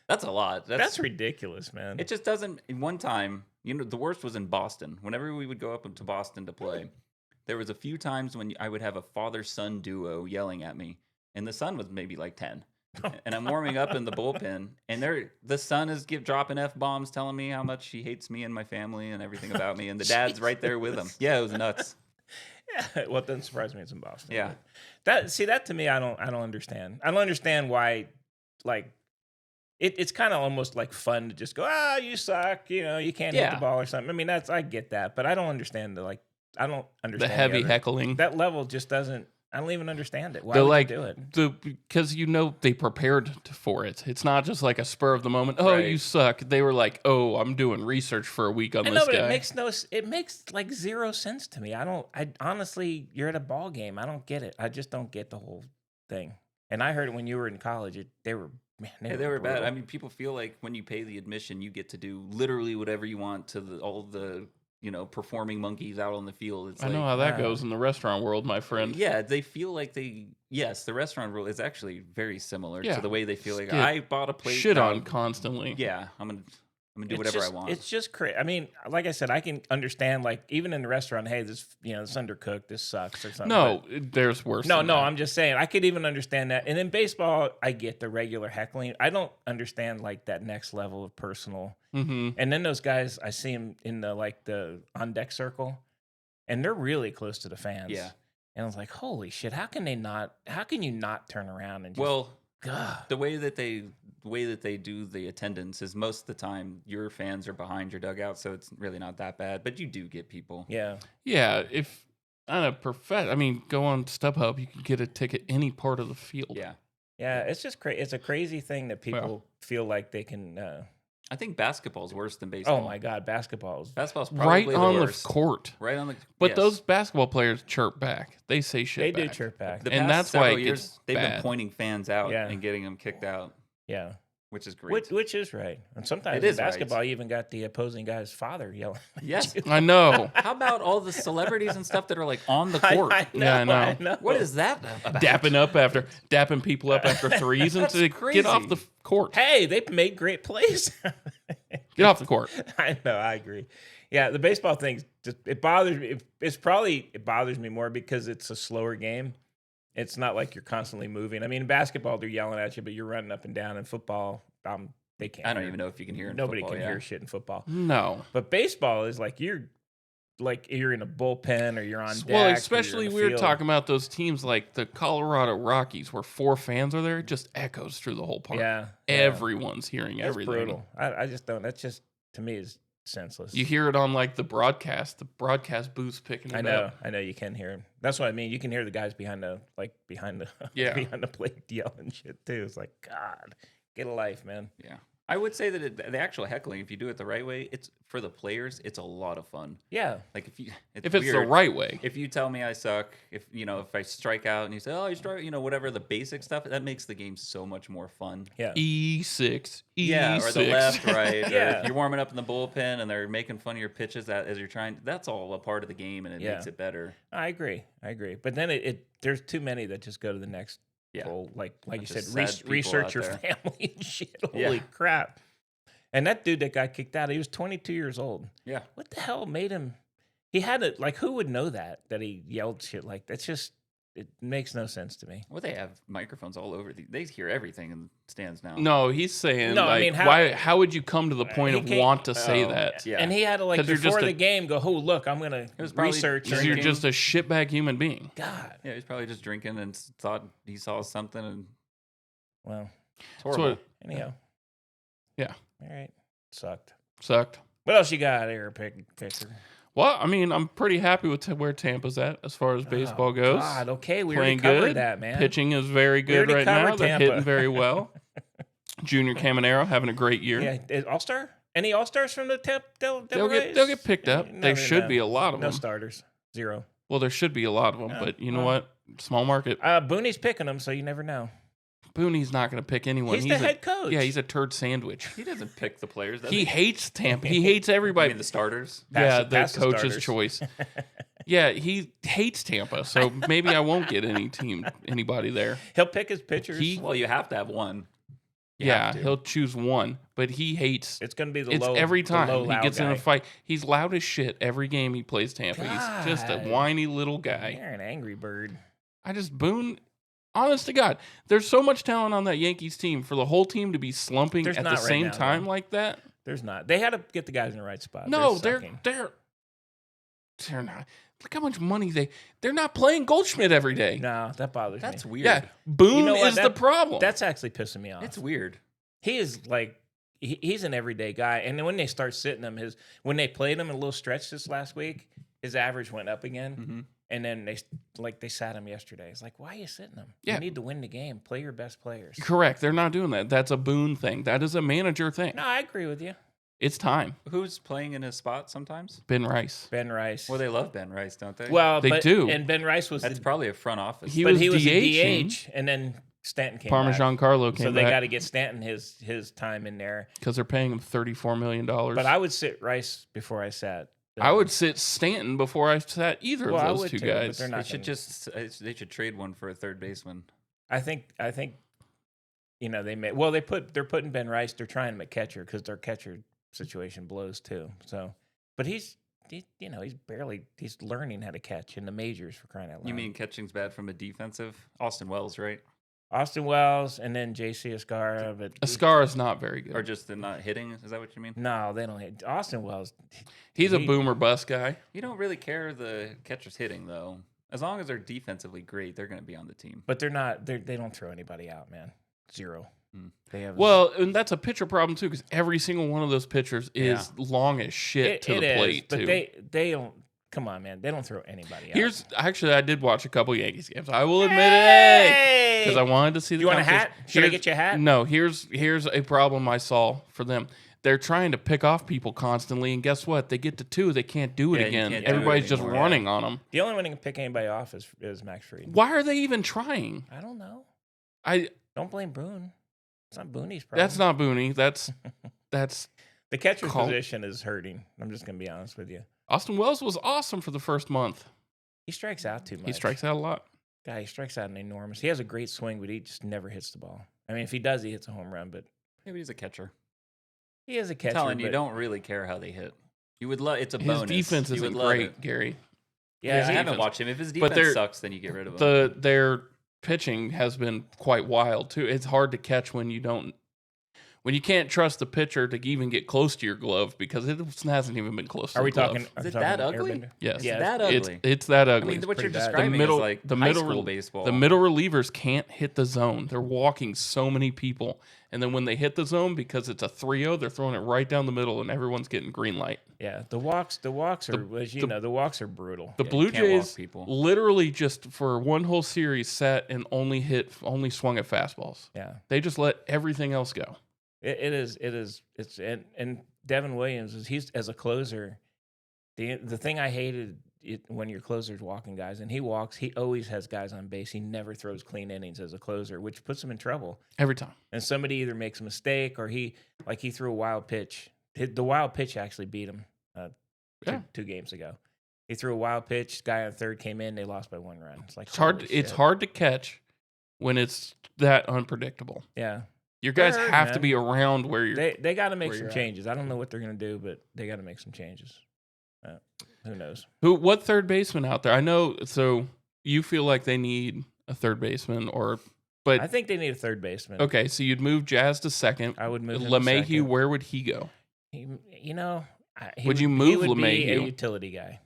a lot. That's ridiculous, man. It just doesn't. One time, the worst was in Boston. Whenever we would go up to Boston to play, there was a few times when I would have a father-son duo yelling at me, and the son was maybe like 10. And I'm warming up in the bullpen, and the son is dropping F-bombs, telling me how much he hates me and my family and everything about me, and the dad's right there with him. Yeah, it was nuts. Yeah, well, it doesn't surprise me it's in Boston. Yeah. But that to me, I don't understand. I don't understand why, like, it's kind of almost like fun to just go, you suck, you can't hit Yeah. the ball or something. I mean, I get that, but I don't understand I don't The understand heavy other- heckling. That level just doesn't. I don't even understand it. Why They're would like you do it? because they prepared for it. It's not just like a spur of the moment. Oh, Right. you suck. They were like, oh, I'm doing research for a week on I this know, but guy. it makes like zero sense to me. I honestly, you're at a ball game. I don't get it. I just don't get the whole thing. And I heard it when you were in college. They were Yeah, they were bad. brutal. I mean, people feel like when you pay the admission, you get to do literally whatever you want to all the performing monkeys out on the field. It's I like, know how that goes in the restaurant world, my friend. yeah, they feel like yes, the restaurant rule is actually very similar Yeah. to the way they feel like Get I bought a plate. Shit now, on constantly. Yeah, I'm gonna do It's whatever just, I want. It's just crazy. I mean, like I said, I can understand, like, even in the restaurant, hey, this, this undercooked, this sucks or something. No, there's worse. No, than no, that. I'm just saying, I could even understand that. And in baseball, I get the regular heckling. I don't understand, like, that next level of personal. Mhm. And then those guys, I see them in the on deck circle, and they're really close to the fans. Yeah. And I was like, holy shit, how can you not turn around and just, Well, God. the way that they do the attendance is most of the time your fans are behind your dugout, so it's really not that bad. But you do get people. Yeah. Yeah, if on a go on StubHub, you can get a ticket any part of the field. Yeah. Yeah, it's just crazy. It's a crazy thing that people feel like they can. I think basketball's worse than baseball. Oh my God, basketball's Basketball's probably Right on the worst. court. Right on the. But yes. those basketball players chirp back. They say shit they do back. chirp back. The and past that's why several it years gets they've been bad. pointing fans out Yeah. and getting them kicked out, Yeah, which is great. which is right. And sometimes It in is right. basketball, you even got the opposing guy's father yelling. at Yes. you. I know. How about all the celebrities and stuff that are like on the court? I know, Yeah, I know. I know. What is that about? dapping people up after threes and That's to get off crazy. the court. Hey, they've made great plays. Get off the court. I know, I agree. Yeah, the baseball thing just it bothers me. It bothers me more because it's a slower game. It's not like you're constantly moving. I mean, in basketball they're yelling at you, but you're running up and down. In football, they can't. I don't hear. even know if you can hear in Nobody football, can yeah. hear shit in football. No. But baseball is like you're in a bullpen or you're on deck. Well, or you're especially in the we were field. talking about those teams like the Colorado Rockies where 4 fans are there. It just echoes through the whole park. Yeah, Everyone's hearing that's everything. brutal. I just don't. That's just to me is senseless. You hear it on like the broadcast booths picking it I know, up. I know you can hear him. That's what I mean. You can hear the guys behind the Yeah. behind the plate yelling shit too. It's like, God, get a life, man. Yeah. I would say that the actual heckling, if you do it the right way, it's for the players. It's a lot of fun. Yeah, Like If it's weird. the right way. If you tell me I suck, if I strike out and you say, "Oh, you strike," whatever the basic stuff, that makes the game so much more fun. yeah. E6. Yeah, or the left, right. Or Yeah. if you're warming up in the bullpen and they're making fun of your pitches as you're trying. That's all a part of the game, and it Yeah. makes it better. I agree. But then there's too many that just go to the next Yeah. goal. Like you Bunch said, of sad people research out your there. family and shit. Yeah. Holy crap! And that dude that got kicked out, he was 22 years old. Yeah. What the hell made him? He had it. Like, who would know that he yelled shit like that's just. It makes no sense to me. Well, they have microphones all over. They hear everything in the stands now. No, he's saying No, I like, mean, how would you come to the point He of can't- want to say Oh, that? yeah. And he had to 'Cause you're before just the game go, oh look, I'm gonna was probably research. Because you're drinking. just a shitbag human being. God. Yeah, he's probably just drinking and thought he saw something, and Well, it's horrible. So anyhow. Yeah. All right. Sucked. sucked. What else you got there, Picker? Well, I mean, I'm pretty happy with where Tampa's at as far as baseball Oh, goes. God, okay, we Playing already covered good. that, man. Pitching is very good already right now. covered They're Tampa. hitting very well. Junior Caminero having a great year. Yeah, All Star. Any All Stars from the They'll get picked up. No, There no, should no. be a lot of No them. starters. Zero. Well, there should be a lot of them, Yeah, but you know well. what? Small market. Booney's picking them, so you never know. Booney's not going to pick anyone. He's the head coach. Yeah, he's a turd sandwich. He doesn't pick the players. Does He he? hates Tampa. He hates I everybody. mean, the starters. Yeah, Pass the the coach's starters. choice. Yeah, he hates Tampa, so maybe I won't get anybody there. He'll pick his pitchers. Well, you have to have one. You Yeah, have to. he'll choose one, but he hates. It's going to be the It's low. every the time low, he loud gets in guy. a fight. He's loud as shit every game he plays Tampa. He's just a God. whiny little guy. You're an angry bird. Boone. Honest to God, there's so much talent on that Yankees team. For the whole team to be slumping There's at the not right same now, time though. like that. There's not. They had to get the guys in the right spot. No, They're they're sucking. not. Look how much money they're not playing Goldschmidt every day. No, that bothers That's me. weird. Yeah, Boone You know what? is the That- problem. That's actually pissing me off. It's weird. He is like he's an everyday guy, and then when they start sitting him, when they played him in a little stretch this last week, his average went up again, Mm-hmm. and then they sat him yesterday. It's like, why are you sitting him? Yeah. You need to win the game. Play your best players. Correct. They're not doing that. That's a Boone thing. That is a manager thing. No, I agree with you. It's time. Who's playing in his spot sometimes? Ben Rice. Ben Rice. Well, they love Ben Rice, don't they? Well, They do. And Ben Rice was that's probably a front office. He but was he was a DH-ing. DH, and then Stanton came Parmesan back. Carlo came So they got back to get Stanton his time in there. because they're paying him $34 million. But I would sit Rice before I sat I would sit Stanton before I sat either Well, I of those would two too, but guys. they're not They should gonna- they should trade one for a third baseman. I think they're putting Ben Rice. They're trying him at catcher because their catcher situation blows too. So, but he's learning how to catch in the majors for crying out loud. You mean catching's bad from a defensive? Austin Wells, right? Austin Wells and then J.C. Escara, but Ascar is not very good. Or just the not hitting? Is that what you mean? no, they don't hit Austin Wells. He's a he- boomer bust guy. You don't really care the catcher's hitting though. As long as they're defensively great, they're going to be on the team. But they're not. They don't throw anybody out, man. Zero. Hmm. They have Well, and that's a pitcher problem too, because every single one of those pitchers is long as shit to the plate but too. they don't. Come on, man. They don't throw anybody out. Here's actually, I did watch a couple Yankees games. I will admit it, because I wanted to see the. You want a competition. hat? Should I Here's- get you a hat? No. Here's a problem I saw for them. They're trying to pick off people constantly, and guess what? They get to 2, they can't do it Yeah, you again. can't do it Everybody's just anymore. running on them. The only one that can pick anybody off is Max Fried. Why are they even trying? I don't know. I Don't blame Boone. It's not Boone's problem. that's not Booney. That's The catcher's Call- position is hurting. I'm just gonna be honest with you. Austin Wells was awesome for the first month. He strikes out too much. He strikes out a lot. Guy, he strikes out an enormous. He has a great swing, but he just never hits the ball. I mean, if he does, he hits a home run. But Maybe he's a catcher. he is a I'm catcher. telling you, but- don't really care how they hit. You would love. It's a His bonus. defense You would isn't love great, it. Gary. Yeah, I his haven't defense- watched him. If his but defense they're- sucks, then you get rid of him. Their pitching has been quite wild too. It's hard to catch when you can't trust the pitcher to even get close to your glove because it hasn't even been close. Are to we the glove. talking? Is are it we that talking ugly? Airbender? Yes, Yeah, that it's ugly. it's that I ugly. mean, what you're pretty bad. describing middle- is like the high middle- school baseball. The middle relievers can't hit the zone. They're walking so many people, and then when they hit the zone, because it's a 3-0, they're throwing it right down the middle, and everyone's getting green light. Yeah, the walks are, as you know, the walks are brutal. The Yeah, Blue you can't walk Jays people. literally just for one whole series sat and only swung at fastballs. Yeah, They just let everything else go. it is. It's and Devin Williams he's as a closer. The thing I hated when your closer's walking guys, and he always has guys on base. He never throws clean innings as a closer, which puts him in trouble. Every time. And somebody either makes a mistake or he threw a wild pitch. The wild pitch actually beat him two games ago. He threw a wild pitch. Guy on third came in. They lost by 1 run. It's like It's hard. holy It's shit. hard to catch when it's that unpredictable. Yeah, Your guys They're hurt, have to man. be around where you're. they got to make where some you're at. changes. I don't know what they're gonna do, but they got to make some changes. Who knows? What third baseman out there? I know. So you feel like they need a third baseman, but I think they need a third baseman. okay. So you'd move Jazz to second. I would move him to LeMahieu. second. Where would he go? Would you move he would be a LeMahieu? utility guy.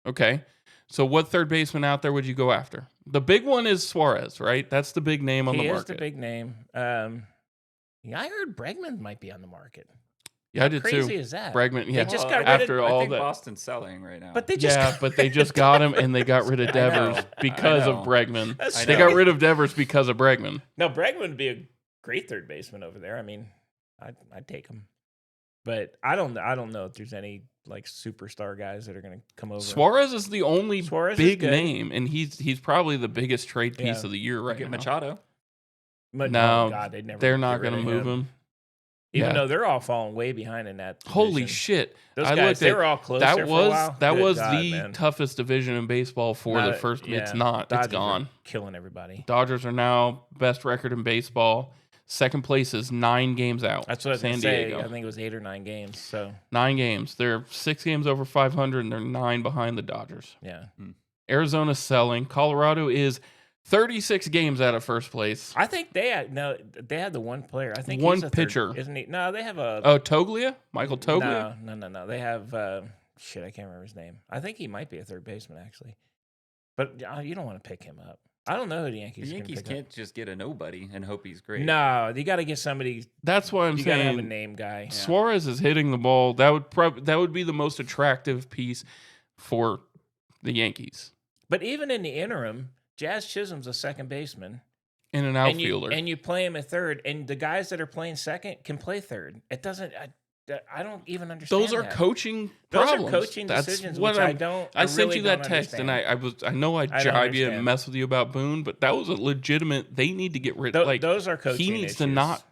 Okay. So what third baseman out there would you go after? The big one is Suarez, right? That's the big name on He the is market. the big name. I heard Bregman might be on the market. Yeah, I did Crazy too. is that? Bregman. Yeah. just Well, got I rid of- after I all think that. Boston's selling right now. But they just Yeah, but they just got him and they got rid of I Devers know. because I of know. Bregman. That's They know. got rid of Devers because of Bregman. No, Bregman would be a great third baseman over there. I mean, I'd take him, but I don't know if there's any like superstar guys that are going to come over. Suarez is the only Suarez is big good. name, and he's probably the biggest trade piece Yeah. of the year right Get now. Machado. But No, oh God, they'd never. They're not get going to rid of move him. even Yeah. though they're all falling way behind in that. Holy division. shit! Those I guys, looked they at- were all close. there That for a while. was that Good was God, the man. toughest division in baseball for the Not- first. yeah. It's not. Dodgers It's are gone. killing everybody. Dodgers are now best record in baseball. Second place is 9 games out. That's what I was San going to say. Diego. I think it was 8 or 9 games. So 9 games. They're 6 games over 500, and they're 9 behind the Dodgers. yeah, Arizona's selling. Colorado is 36 games out of first place. I think they had the one player. I think One he's a pitcher. third, isn't he? No, they have a. Oh, Toglia? Michael Toglia? No. They have shit. I can't remember his name. I think he might be a third baseman actually, but you don't want to pick him up. I don't know who the Yankees. The are gonna Yankees pick up. can't just get a nobody and hope he's great. No, you got to get somebody. That's why I'm You got to have a saying name guy. Suarez is hitting the ball. That would be the most attractive piece for the Yankees. But even in the interim, Jazz Chisholm's a second baseman. And an outfielder. And you play him at third, and the guys that are playing second can play third. It doesn't. I don't even understand. Those are that. coaching Those problems. are coaching That's decisions, what which I don't. I sent really you that don't text, and understand. I know I I don't jive you and understand. mess with you about Boone, but that was a legitimate. They need to get rid. Tho- like those are coaching. he needs to issues. not.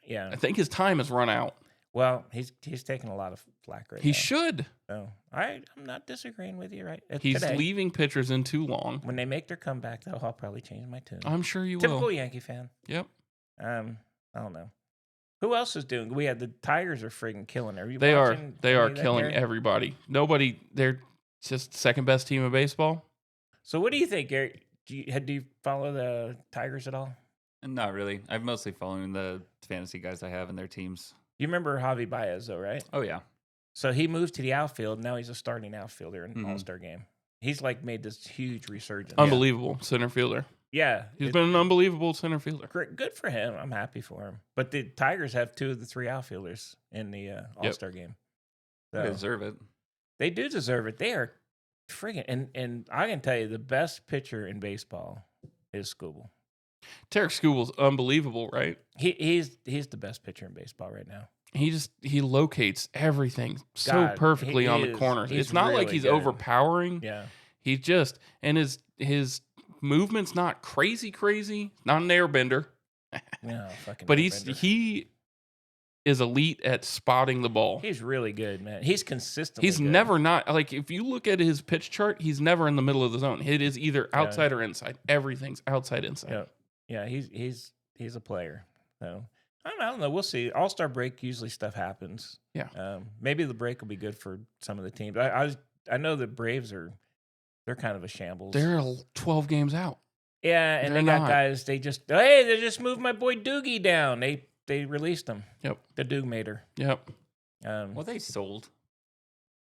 Yeah. I think his time has run out. Well, he's taken a lot of flack right He now. should. So I'm not disagreeing with you, right? He's Today, leaving pitchers in too long. when they make their comeback, though, I'll probably change my tune. I'm sure you Typical will. Yankee fan. Yep. I don't know. Who else is doing? We had the Tigers are friggin' killing. Are you They are. watching They any are of that, killing Gary? everybody. Nobody. They're just second best team of baseball. So what do you think, Gary? Do you follow the Tigers at all? Not really. I'm mostly following the fantasy guys I have and their teams. You remember Javi Baez, though, right? Oh yeah. So he moved to the outfield. Now he's a starting outfielder in Mhm. All-Star game. He's like made this huge resurgence. Unbelievable center fielder. Yeah. He's been an unbelievable center fielder. Great, good for him. I'm happy for him. But the Tigers have 2 of the 3 outfielders in the All-Star game. They So deserve it. they do deserve it. They are friggin' and I can tell you the best pitcher in baseball is Skubal. Tarek Skubal's unbelievable, right? He's the best pitcher in baseball right now. He locates everything so God, perfectly he on the is- corners. he's It's not like really he's good. overpowering. Yeah. He just and his movement's not crazy, not an airbender, No, fucking but airbender. he is elite at spotting the ball. He's really good, man. He's consistently He's good. never not like if you look at his pitch chart, he's never in the middle of the zone. It is either outside or inside. Everything's outside, inside. Yeah, he's a player. So I don't know. We'll see. All-Star break usually stuff happens. Yeah. Maybe the break will be good for some of the teams. I know the Braves they're kind of a shambles. They're 12 games out. Yeah, and they're they got not. guys. They just moved my boy Doogie down. They released him. Yep. The Doogmater. Yep. Well, they sold.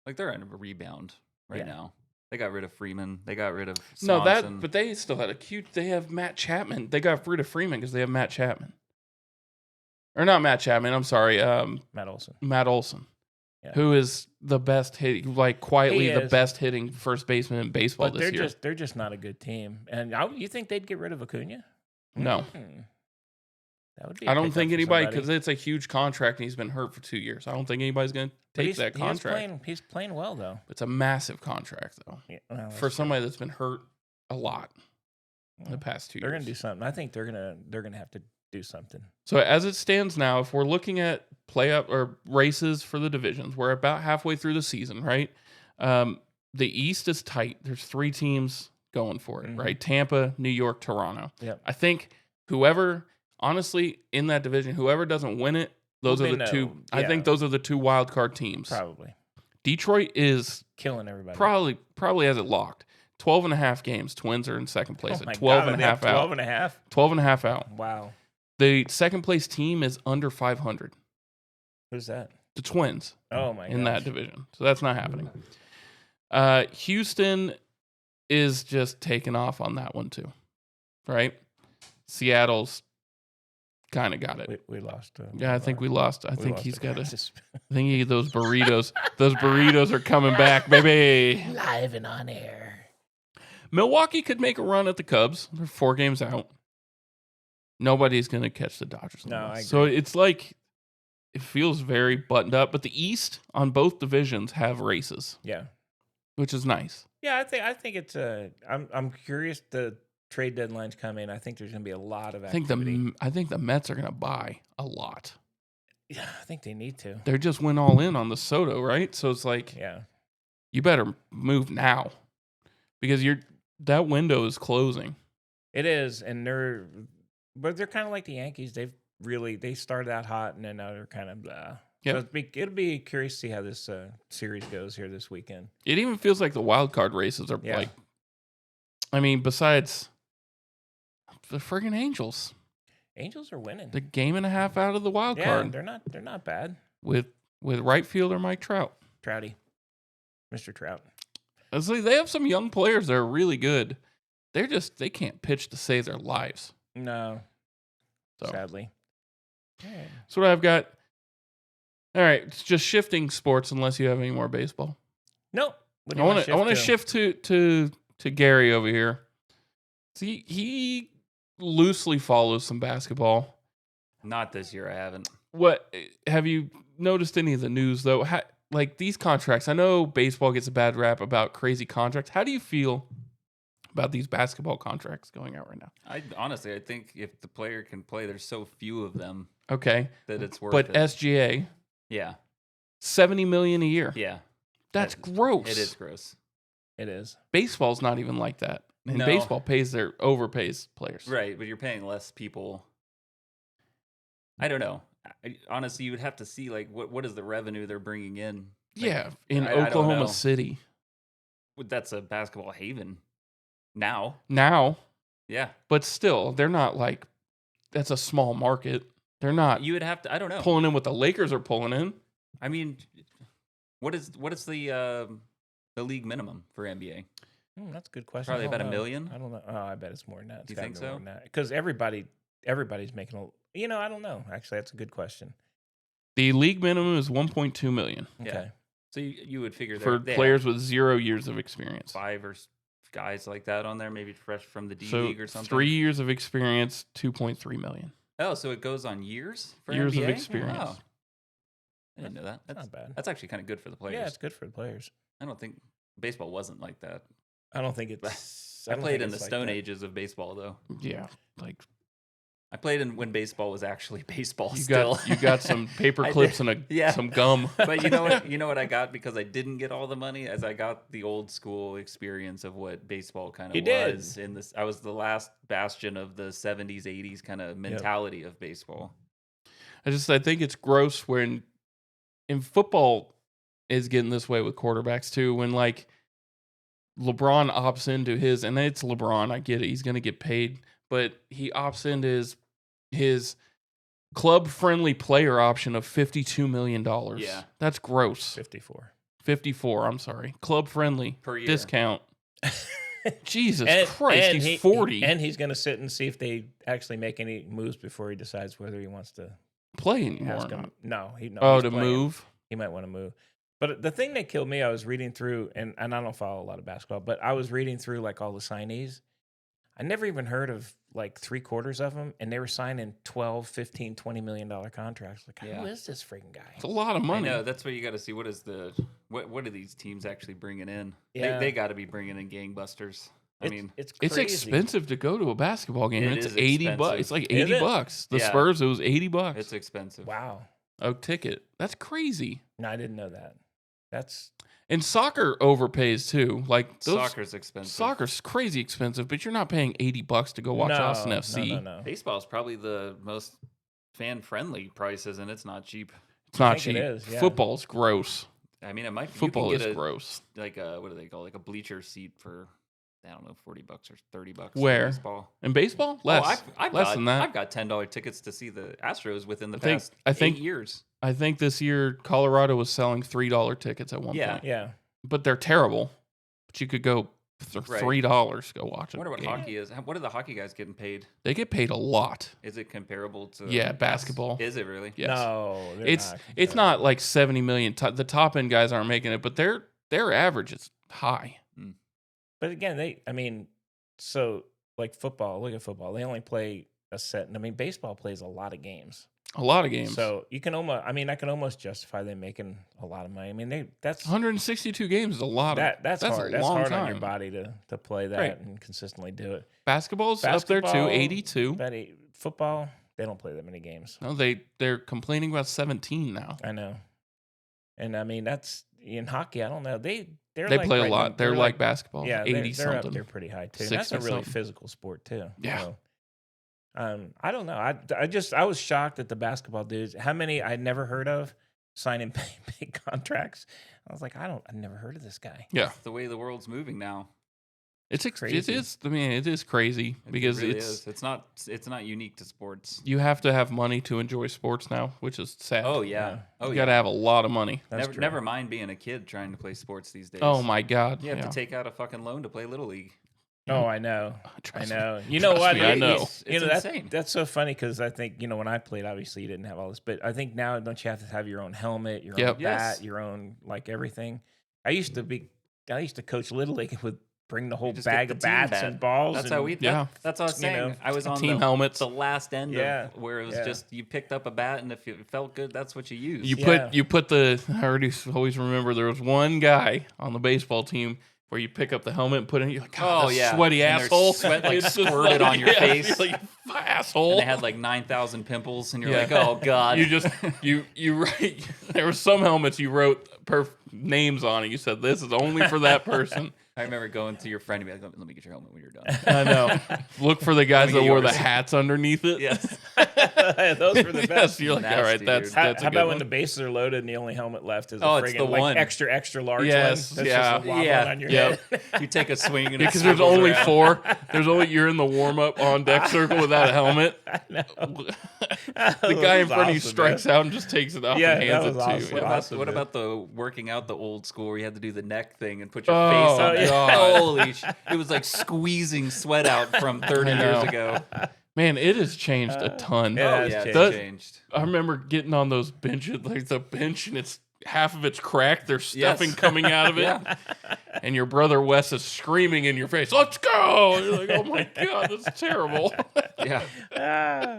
Like they're in a rebound right Yeah. now. They got rid of Freeman. They got rid of No, Swanson. but they still had they have Matt Chapman. They got rid of Freeman because they have Matt Chapman. Or not Matt Chapman, I'm sorry, Matt Olson. Matt Olson. Yeah. Who is the best hitting, like quietly He the is. best hitting first baseman in baseball But this year. they're just not a good team. And you think they'd get rid of Acuna? No. That would be. I don't think anybody, because because it's a huge contract and he's been hurt for 2 years. I don't think anybody's going to take that contract. He's playing well though. It's a massive contract, though, Yeah, well, for that's somebody that's been hurt a lot in Well, the past 2 They're years. gonna do something. I think they're gonna have to do something. So as it stands now, if we're looking at play-up or races for the divisions, we're about halfway through the season, right? The East is tight. There's 3 teams going for it, Mhm. right? Tampa, New York, Toronto. Yep. I think whoever, honestly, in that division, whoever doesn't win it, those Well, are they the 2. know. I Yeah. think those are the 2 wild card teams. Probably Detroit is killing everybody. probably has it locked. 12 and a half games. Twins are in second place Oh my at 12 God, and a they have half out. 12 and a half. 12 and a half out. Wow. The second place team is under 500. Who's that? The Twins Oh my god. in that division. So that's not happening. Houston is just taking off on that one too. Right? Seattle's kind of got it. We lost. Yeah, I think we lost. I think lost he's the got Kansas. I think those burritos. Those burritos are coming back, baby. Live and on air. Milwaukee could make a run at the Cubs. They're 4 games out. Nobody's going to catch the Dodgers. No, I So agree. it's like it feels very buttoned up. But the East on both divisions have races, Yeah. which is nice. Yeah, I think it's I'm curious. The trade deadline's coming. I think there's gonna be a lot of I think activity. the Mets are going to buy a lot. Yeah, I think they need to. They just went all in on the Soto, right? So it's like Yeah. you better move now because that window is closing. It is, and they're kind of like the Yankees. They started out hot, and then now they're kind of blah. Yep. So it'll be curious to see how this series goes here this weekend. It even feels like the wild card races are Yeah. like. I mean, besides the friggin' Angels, Angels are winning. the game and a half out of the wild Yeah, card they're not bad. with right fielder Mike Trout. Trouty, Mr. Trout. Honestly, they have some young players that are really good. They can't pitch to save their lives. No, So sadly. Yeah. that's what I've got. All right, it's just shifting sports unless you have any more baseball. Nope. What do I you want to shift to Gary over here. See, he loosely follows some basketball. Not this year. I haven't. What have you noticed any of the news though? Like these contracts, I know baseball gets a bad rap about crazy contracts. How do you feel about these basketball contracts going out right now? I think if the player can play, there's so few of them Okay, that it's worth but it. SGA, Yeah. $70 million a year. Yeah, That's that- gross. it is gross. It is. Baseball's not even like that. And No. baseball overpays players. Right, but you're paying less people. I don't know. Honestly, you would have to see like what is the revenue they're bringing in. Like, Yeah, in I don't know. Oklahoma City. That's a basketball haven now. Now, Yeah, but still, they're not like, that's a small market. They're not you would have to. I don't know. pulling in what the Lakers are pulling in. I mean, what is the league minimum for NBA? That's a good question. Probably I don't about $1 know. million? I don't know. Oh, I bet it's more than that. You think so? Because everybody's making I don't know. Actually, that's a good question. The league minimum is $1.2 million Yeah. Okay. So you would figure for they have players with 0 years of experience. 5 or guys like that on there, maybe fresh from the D So League or something. 3 years of experience, $2.3 million. Oh, so it goes on years for Years of NBA? experience. Wow. I didn't know that. That's Not bad. That's actually kind of good for the players. Yeah, it's good for the players. I don't think baseball wasn't like that. I don't think it's. I don't played think in the it's like Stone that. Ages of baseball, though. Yeah, like I played in when baseball was actually baseball. you still. got some paper I clips did. and Yeah. some gum. But you know what? You know what I got because I didn't get all the money, as I got the old school experience of what baseball kind You of did. was. In this, I was the last bastion of the '70s, '80s kind of mentality of baseball. I think it's gross when in football is getting this way with quarterbacks too. When like LeBron opts into his, and it's LeBron, I get it, he's gonna get paid, but he opts into his club friendly player option of $52 million. Yeah. That's gross. 54. 54, I'm sorry. Club friendly Per year. discount. Jesus Christ, he's 40. And he's going to sit and see if they actually make any moves before he decides whether he wants to play anymore. ask or him. not. No, he's To playing. move. He might want to move. But the thing that killed me, I was reading through, and I don't follow a lot of basketball, but I was reading through like all the signees. I never even heard of like 3/4 of them, and they were signing 12, 15, $20 million contracts. Like, Yeah. who is this freaking guy? It's a lot of money. I know that's what you got to see. What is what are these teams actually bringing in? Yeah. They got to be bringing in gangbusters. I mean, it's It's crazy. expensive to go to a basketball game. It It's is 80 bucks. expensive. It's like Is 80 it? bucks. The Yeah. Spurs, it was 80 bucks. it's expensive. Wow. A ticket. That's crazy. No, I didn't know that. That's And soccer overpays too. Like those, Soccer's expensive. Soccer's crazy expensive, but you're not paying $80 to go watch no, Austin FC. No. Baseball is probably the most fan-friendly prices, and it's not cheap. It's not think it cheap. is, yeah. Football's gross. I mean, it might. Football you is can get gross. like a what do they call like a bleacher seat for I don't know $40 or $30. Where? Baseball? In baseball, less. I've less got, than that. I've got $10 tickets to see the Astros within the I past think 8 years. I think this year Colorado was selling $3 tickets at one Yeah. point. Yeah. But they're terrible. But you could go for Right. $3 to go watch I it. wonder what hockey is. What are the hockey guys getting paid? They get paid a lot. Is it comparable to Basketball. Is it really? Yes. No, they're it's not it's not like 70 million. The top end guys aren't making it, but their average is high. But again, so like football, look at football. They only play a set. I mean, baseball plays a lot of games. A lot of games. So you can almost, I can almost justify them making a lot of money. I mean, that's 162 games is a lot of that's hard. a That's long hard time. on your body to play that Right. and consistently do it. Basketball's up there too, Basketball, 82. But football, they don't play that many games. No, they're complaining about 17 now. I know. And I mean, that's in hockey. I don't know. They They like play a right lot. now- They're like basketball. yeah, 80 they're up something. there pretty high too. And that's a 60 really something. physical sport too. Yeah. So, I don't know. I was shocked at the basketball dudes. How many I'd never heard of signing big contracts. I was like, I never heard of this guy. Yeah. That's the way the world's moving now. It Crazy. is. I mean, it is crazy because it really it's is. It's not unique to sports. you have to have money to enjoy sports now, which is sad. Oh yeah. Yeah. Oh you yeah. got to have a lot of money. That's Never, true. never mind being a kid trying to play sports these days. Oh my God. You have yeah. to take out a fucking loan to play little league. Oh, I know. Trust me. I know. You know Trust what? me, I know. It's insane. That's so funny because I think when I played, obviously you didn't have all this, but I think now don't you have to have your own helmet, your Yep. own bat, Yes. your own like everything. I used to coach little league with bring the whole just bag get of the team bats bat. and balls. That's and, how we. Yeah. That's what I was You saying. know, I was on team the, helmets. the last end Yeah. of where it was Yeah. just you picked up a bat and if it felt good, that's what you used. You Yeah. put the. I already always remember there was one guy on the baseball team where you pick up the helmet and put it in. You're like, Oh, God, that yeah. sweaty And there's asshole. sweat, like, It's just squirted on your yeah, face. you're like, asshole. And they had like 9,000 pimples, and you're Yeah. like, oh god. You just you write. There were some helmets you wrote names on it. You said this is only for that person. I remember going to your friend and be like, let me get your helmet when you're done. I know. Look for the guys Let me that get wore the yours. hats underneath it. Yes. Those were the Yes, best. you're like, Nasty, all right, dude. that's How, that's a how good about one. when the bases are loaded and the only helmet left is a Oh, it's the friggin' like one. extra large Yes, one? That's yeah. just wobbling Yeah. on your Yep. head. You take a swing and it Because there's swivels only around. 4. There's only you're in the warm up on deck circle without a helmet. I know. The guy in front of you strikes out and just takes it off Yeah, and hands that it was to awesome. you. What Yeah. about what about the working out the old school where you had to do the neck thing and put your Oh, face on it? God. Holy it was like squeezing sweat out from 30 I years know. ago. Man, it has changed a ton. Yeah. Oh has yeah, changed. it's That- changed. I remember getting on those benches, like the bench, and it's half of it's cracked. There's stuffing Yes. coming out of it. Yeah. And your brother Wes is screaming in your face, "Let's go!" And you're like, "Oh my God, this is terrible." Yeah. Ah,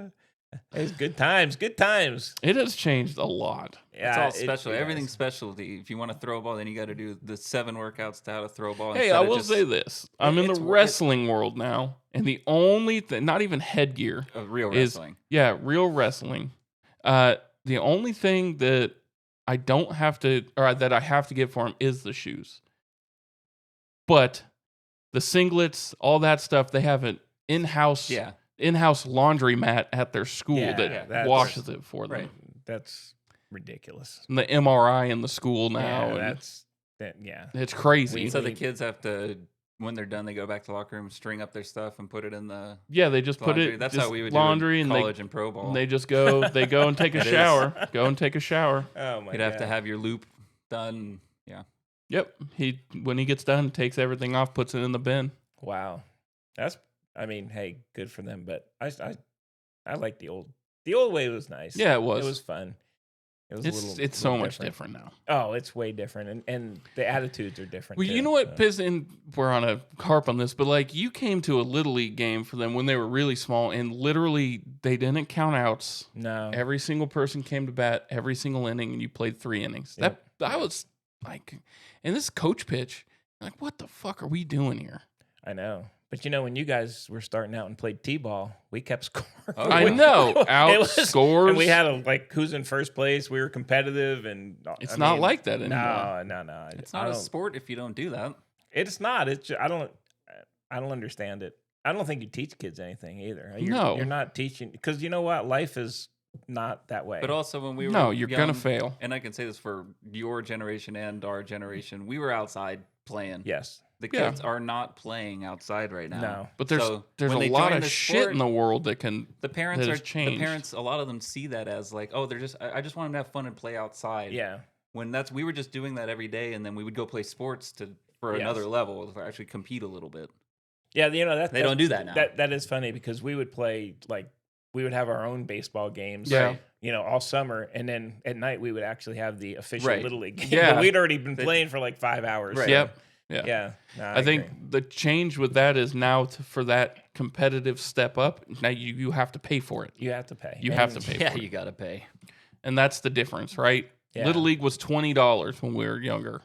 it's good times. Good times. It has changed a lot. It's Yeah, all it- special. it Everything's does. specialty. If you want to throw a ball, then you got to do the 7 workouts to how to throw a ball. Hey, instead I of will just say this: I'm in the it's wor- wrestling world now, and the only thing, not even headgear, real is wrestling. real wrestling. The only thing that I don't have to, or that I have to get for him, is the shoes. But the singlets, all that stuff, they have an in-house Yeah. laundry mat at their school Yeah, that that's- washes it for them. Right. That's ridiculous. And the MRI in the school now, Yeah, and that's that. Yeah. it's crazy. So the kids have to, when they're done, they go back to the locker room, string up their stuff, and put it in the Yeah, they just put laundry. it. That's just how we would laundry, do in and college and pro ball. they just go. They go and take a It is. shower. Go and take a shower. Oh my You'd god. have to have your loop done. Yeah. Yep. When he gets done, takes everything off, puts it in the bin. Wow. That's. I mean, hey, good for them. But I like the old. The old way was nice. Yeah, it was. It was fun. It was a little. It's so little much different now. Oh, it's way different, and the attitudes are different. Well, too, you know what, so. Piss, and we're on a harp on this, but like you came to a little league game for them when they were really small, and literally they didn't count outs. No. Every single person came to bat every single inning, and you played 3 innings. Yep. That was like, and this coach pitch, like, what the fuck are we doing here? I know. But you know, when you guys were starting out and played t-ball, we kept score. Oh, I know, It was- outscores. And we had a like who's in first place. We were competitive, and It's I not mean, like that anymore. No. It's I not a don't- sport if you don't do that. It's not. It's just, I don't understand it. I don't think you teach kids anything either. No. You're not teaching because you know what, life is not that way. But also when we were No, you're gonna young, fail. And I can say this for your generation and our generation, we were outside playing. yes, The Yeah. kids are not playing outside right now. no, But there's So a when they lot join of the shit sport, in the world that can. The parents that are has changed. the parents. A lot of them see that as like, oh, they're just. I just want them to have fun and play outside. yeah, When we were just doing that every day, and then we would go play sports for Yes. another level to actually compete a little bit. yeah. You know They don't do that now. That is funny because we would play like we would have our own baseball games. Yeah. You know, all summer, and then at night we would actually have the official Right. Little League game. Yeah. But we'd already been They- playing for like 5 hours. Right. so, Yep. Yeah. Yeah. No, I think agree. the change with that is now for that competitive step up. Now you have to pay for it, you have to pay. You have to And- pay. Yeah, for it. you gotta pay. And that's the difference, right? Yeah. Little League was $20 when we were younger.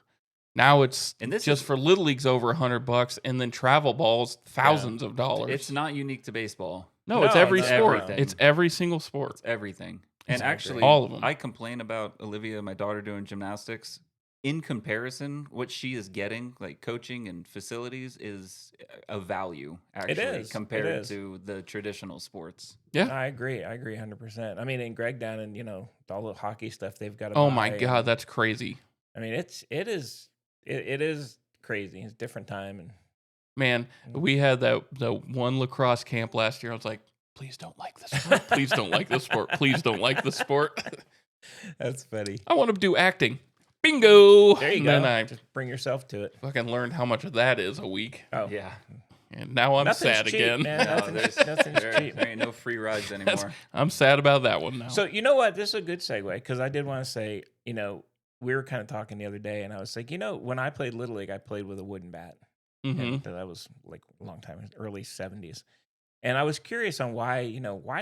Now it's And this just is- for Little League's over $100, and then travel balls thousands of dollars. It's not unique to baseball. no, it's No, every it's sport. everything. It's every single sport. It's everything. And Exactly. actually, All of 'em. I complain about Olivia, my daughter, doing gymnastics. In comparison, what she is getting, like coaching and facilities, is a value actually is. It compared is. to the traditional sports. Yeah. I agree 100%. I mean, in Greg down and all the hockey stuff they've got. To Oh buy, my and- God, that's crazy. I mean, it is crazy. It's a different time, and Man, we had the one lacrosse camp last year. I was like, please don't like this sport. Please don't like this sport. Please don't like this sport. that's funny. I want to do acting. Bingo. There you And go. then I Just bring yourself to it. fucking learned how much of that is a week. Oh Yeah. And now I'm Nothing's sad cheap, again. man. No, Nothing's cheap. there ain't no free rides anymore. I'm sad about that one now. So you know what? This is a good segue because I did want to say, we were kind of talking the other day, and I was like, when I played Little League, I played with a wooden bat. Mhm. And that was like a long time, early 70s. And I was curious on why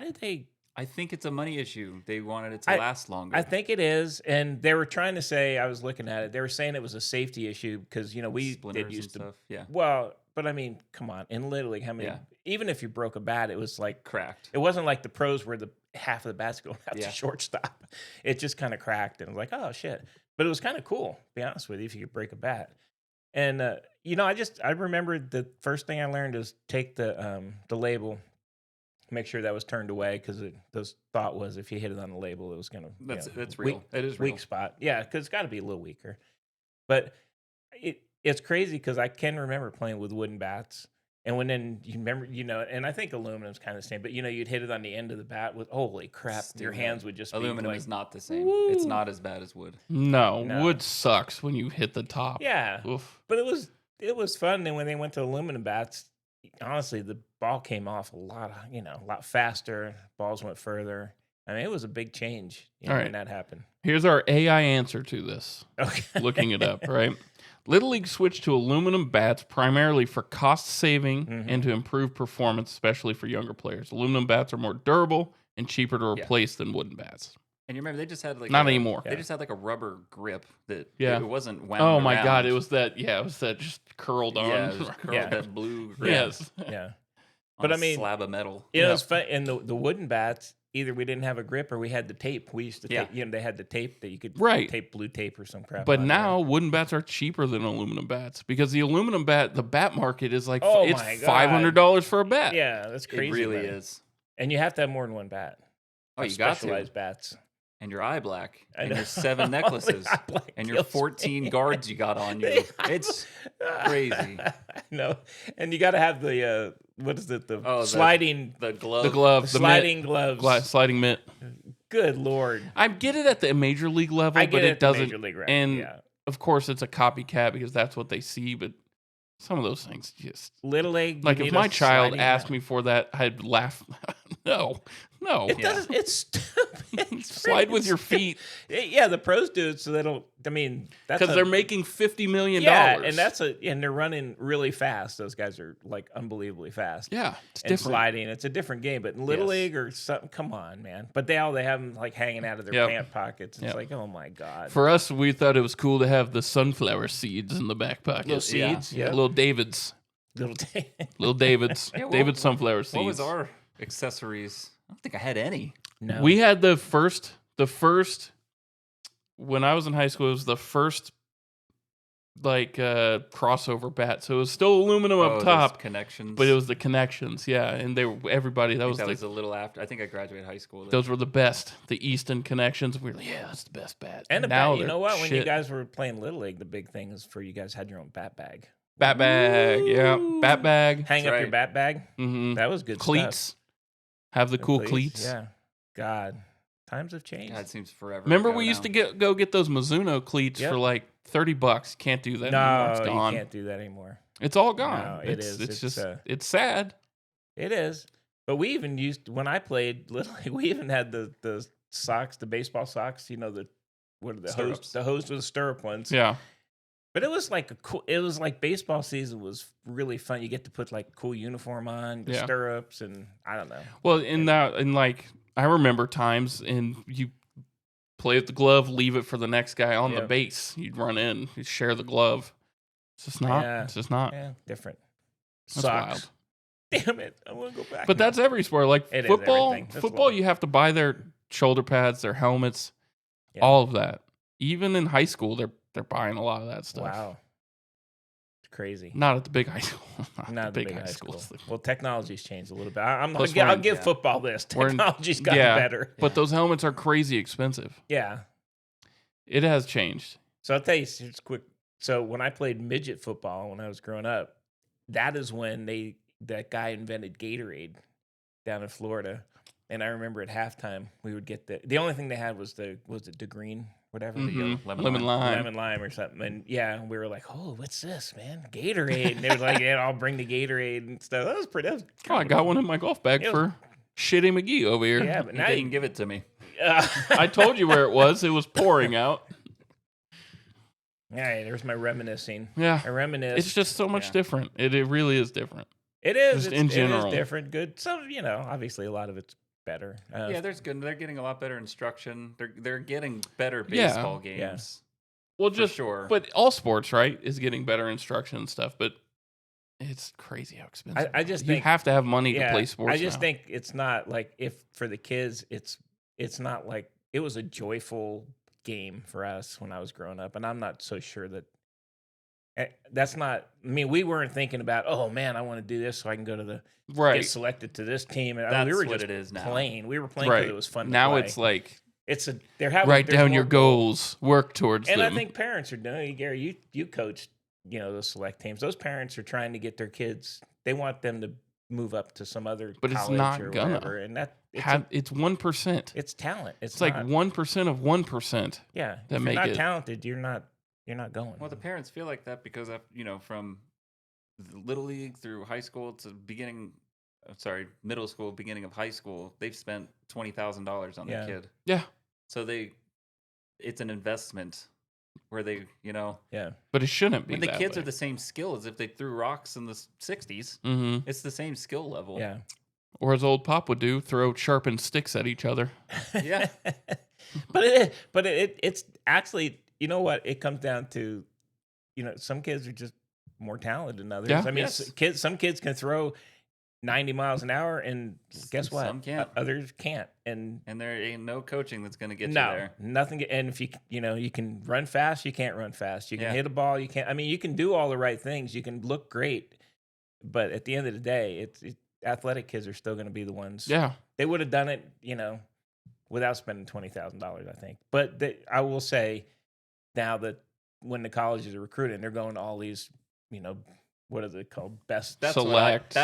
did they I think it's a money issue. They wanted it to last longer. I think it is, and they were trying to say. I was looking at it. They were saying it was a safety issue because we Splinters did used and to. stuff. Yeah, Well, but I mean, come on. In Little League, how many? Yeah. Even if you broke a bat, it was like cracked. it wasn't like the pros where the half of the bats going out Yeah. to shortstop. It just kind of cracked, and I was like, oh shit. But it was kind of cool. To be honest with you, if you could break a bat. And I remember the first thing I learned is take the label, make sure that was turned away because the thought was if you hit it on the label, it was gonna. That's real. It is real. Weak spot. Yeah, because it's got to be a little weaker. But it's crazy because I can remember playing with wooden bats. And then you remember, and I think aluminum's kind of the same, but you'd hit it on the end of the bat with holy crap, your hands would just aluminum be like, is not the same. Woo. It's not as bad as wood. No, No. wood sucks when you hit the top. Yeah, Oof. but it was fun. And when they went to aluminum bats, honestly, the ball came off a lot faster. Balls went further. I mean, it was a big change All right. when that happened. Here's our AI answer to this. Okay, Looking it up, right? Little League switched to aluminum bats primarily for cost saving Mhm. and to improve performance, especially for younger players. Aluminum bats are more durable and cheaper to replace than wooden bats. And you remember they just had Not anymore. They just had like a rubber grip that Yeah. it wasn't wound. Oh my around. God, it was that just curled on. Yeah, it was curled, Yeah. that blue grip Yes. yeah. on But a I mean, slab of metal. It was fun. And the wooden bats, either we didn't have a grip or we had the tape. We used to Yeah. tape, they had the tape that you could Right. tape blue tape or some crap. But on now wooden bats are cheaper than aluminum bats because the aluminum bat, the bat market is like Oh it's my God. $500 for a bat. there. Yeah, that's crazy. It really money. is. And you have to have more than one bat. Oh, Have you got to. specialized bats. And your eye black. I And know. your 7 necklaces. Eye black And your kills 14 me. guards you got on you. It's crazy. No, and you got to have the what is it? The Oh, sliding, the glove. The glove, the sliding mitt, gloves. sliding mitt. Good lord! I get it at the major league level, I get but it it at the doesn't. Major League level, and yeah. of course, it's a copycat because that's what they see. But some of those things just Little League. like if my child asked me for that, I'd laugh. No. it Yeah. doesn't. It's stupid. Slide with your feet Yeah, the pros do it so they don't. I mean, that's because a- they're making $50 million. Yeah, and they're running really fast. Those guys are like unbelievably fast. Yeah, it's And different. sliding, it's a different game. But in Little Yes. League or something, come on, man. But they have them like hanging out of their Yep. pant pockets. It's Yep. like, oh my god, For us, we thought it was cool to have the sunflower seeds in the back pocket. little seeds, yeah, Little David's. little. T- Little David's. Yeah, David's sunflower seeds. What was our accessories? I don't think I had any. no, We had the first when I was in high school, it was the first like crossover bat. So it was still aluminum up those top, connections. but it was the connections, yeah. And they were everybody that I was think that the, was a little after. I think I graduated high school. those were the best. The Easton connections. We were like, yeah, that's the best bat. and a now bat. You they're know what? When you shit. guys were playing Little League, the big thing is for you guys had your own bat bag. Bat bag, yeah, bat bag. Hang That's up your right. bat bag. Mm-hmm. That was good. Cleats. Stuff. Have the cool Cleats, cleats. Yeah. God, times have changed. God, it seems forever. Remember, ago we used now. to go get those Mizuno cleats Yep. for like $30. Can't do that anymore. It's No, you gone. can't do that anymore. It's all gone. No, it it's, is. It's, It's, just. uh, It's sad. It is. But we even used when I played Little League, we even had the socks, the baseball socks. You know what are the Stirrups. hose with the stirrup ones. Yeah. But it was like it was like baseball season was really fun. You get to put like cool uniform on, the Yeah. stirrups, and I don't know. Well, in like I remember times, and you play with the glove, leave it for the next guy on the Yeah. base. You'd run in, you'd share the glove. It's just not. Yeah. It's just not. Yeah, different. That's Socks. wild. Damn it! I want to go back. But that's every sport. Like It is football, everything. That's football, wild. you have to buy their shoulder pads, their helmets, Yeah. all of that. Even in high school, they're buying a lot of that stuff. Wow. It's crazy. Not at the big high school. Not the the big high school. schools. Well, technology's changed a little bit. Plus, I'll give football this. we're in- Technology's gotten yeah. better. But those helmets are crazy expensive. Yeah. It has changed. So I'll tell you just quick. So when I played midget football when I was growing up, that is when that guy invented Gatorade down in Florida. And I remember at halftime we would get the only thing they had was the green, whatever. Mhm. lemon lime. Lemon lime or something. And yeah, we were like, oh, what's this, man? Gatorade. And they were like, yeah, I'll bring the Gatorade and stuff. That was pretty. That was Oh, I got one in my golf bag It was- for Shitty McGee over here. Yeah, but He now didn't give it to me. I told you where it was. It was pouring out. All right, there's my reminiscing. Yeah. I reminisce. It's just so much Yeah. different. It really is different. It is. just It in is general. different. Good. Some, obviously a lot of it's better. Yeah, there's good. They're getting a lot better instruction. They're getting better Yeah. baseball games. Well, For just sure. But all sports, right, is getting better instruction and stuff. But it's crazy how expensive. I just you think have to have money to play sports. I just now. think it's not like if for the kids, it's not like it was a joyful game for us when I was growing up, and I'm not so sure that that's not. I mean, we weren't thinking about, oh man, I want to do this so I can go to the right get selected to this team. And That's we were what just it is now. playing. We were playing because right. it was fun. Now to play. it's like they're having write there's down more your goals, work towards and them. I think parents are doing it. Gary, you coached, those select teams. Those parents are trying to get their kids. They want them to move up to some other But it's college not or gonna. whatever. And that It's 1%. it's talent. It's like not, 1% of 1%. yeah. that If you're make not it- talented, you're not going. Well, the parents feel like that because from the little league through high school to middle school, beginning of high school, they've spent $20,000 on their kid. Yeah. So it's an investment where they, yeah. But it shouldn't be. when the that kids way. are the same skill as if they threw rocks in the 60s. Mhm. It's the same skill level. Yeah. Or as old Pop would do, throw sharpened sticks at each other. Yeah. but it's actually, you know what? It comes down to, some kids are just more talented than others. Yeah. I mean, Yes. some kids can throw 90 miles an hour, and guess what? Some can't. Others can't. And There ain't no coaching that's going to get you no, there. nothing. And if you can run fast, you can't run fast. You can Yeah. hit a ball, you can't. I mean, you can do all the right things. You can look great, but at the end of the day, athletic kids are still going to be the ones. Yeah. They would have done it, without spending $20,000, I think. But I will say now that when the colleges are recruiting, they're going to all these, what are they called? Best Select.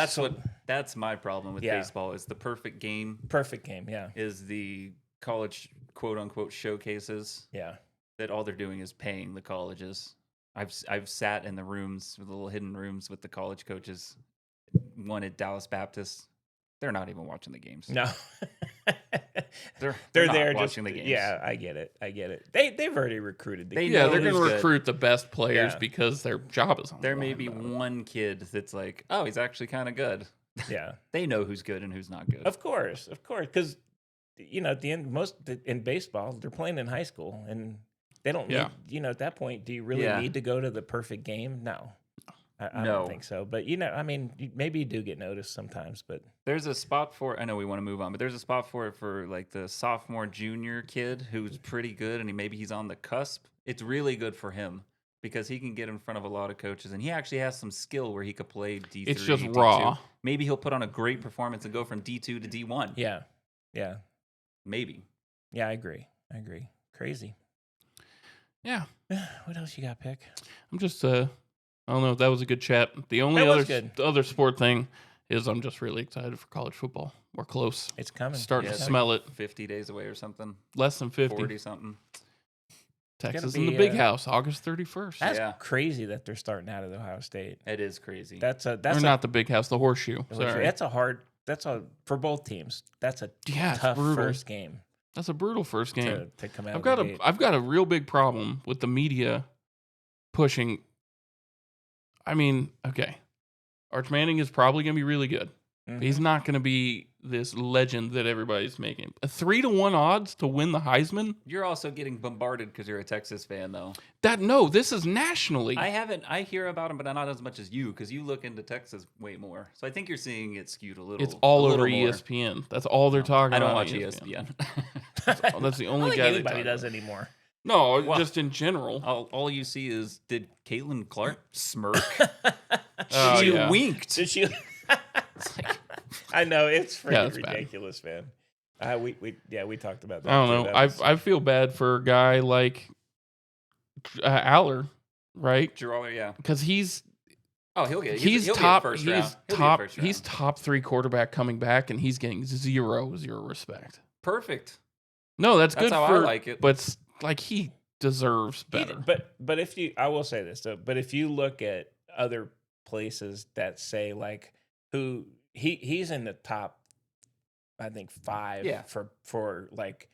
That's my problem with Yeah. baseball is the perfect game perfect game. Yeah, is the college quote unquote showcases yeah, that all they're doing is paying the colleges. I've sat in the rooms, the little hidden rooms with the college coaches. One at Dallas Baptist. They're not even watching the games. no, They're they're not there watching just the games. Yeah, I get it. They've already recruited. They Yeah, know they're going who's to good. recruit the best players Yeah. because their job is on There the may line, be though. one kid that's like, oh, he's actually kind of good. Yeah, They know who's good and who's not good. of course, because at the end, in baseball, they're playing in high school, and they don't. Yeah. Need, at that point, do you really Yeah. need to go to the perfect game? No, I No. don't think so. But I mean, maybe you do get noticed sometimes. But There's a spot for. I know we want to move on, but there's a spot for like the sophomore, junior kid who's pretty good, and maybe he's on the cusp. It's really good for him because he can get in front of a lot of coaches, and he actually has some skill where he could play D3. It's just D2. raw. Maybe he'll put on a great performance and go from D2 to D1. yeah, Maybe. I agree. Crazy. Yeah. What else you got, Pick? I'm just, I don't know. That was a good chat. The only That was good. the other sport thing is I'm just really excited for college football. We're close. It's coming. Starting Yeah, to it's smell it. 50 days away or something. Less than 50. 40 something. Texas gonna in the be, big house, August 31st. That's Yeah. crazy that they're starting out at Ohio State. It is crazy. Or not the big house, the horseshoe. Sorry. That's for both teams. That's a Yeah, it's tough brutal. first game That's a brutal first game. to come out. I've got a real big problem with the media pushing. I mean, okay, Arch Manning is probably going to be really good. He's not going to be this legend that everybody's making. A 3-1 odds to win the Heisman. You're also getting bombarded because you're a Texas fan, though. This is nationally. I hear about him, but not as much as you because you look into Texas way more. So I think you're seeing it skewed a little. It's all a little over more. ESPN. That's all they're talking I don't about. watch ESPN. That's the only I don't guy think they anybody talk does about. anymore. No, Well, just in general. all you see is, did Caitlin Clark smirk? Oh, She yeah. winked. Did she? It's like, I know it's freaking it's bad. ridiculous, man. We talked about that. I don't too. know. That was- I feel bad for a guy like Aller, right? Geralder, yeah. Because he's Oh, he'll he's be a top. first He's round. He'll be a top. first He's round. top 3 quarterback coming back, and he's getting zero respect. Perfect. No, that's That's good how I for. like it. But like he deserves He- better. but if you, I will say this though. But if you look at other places that say like who he's in the top, I think 5 Yeah. for like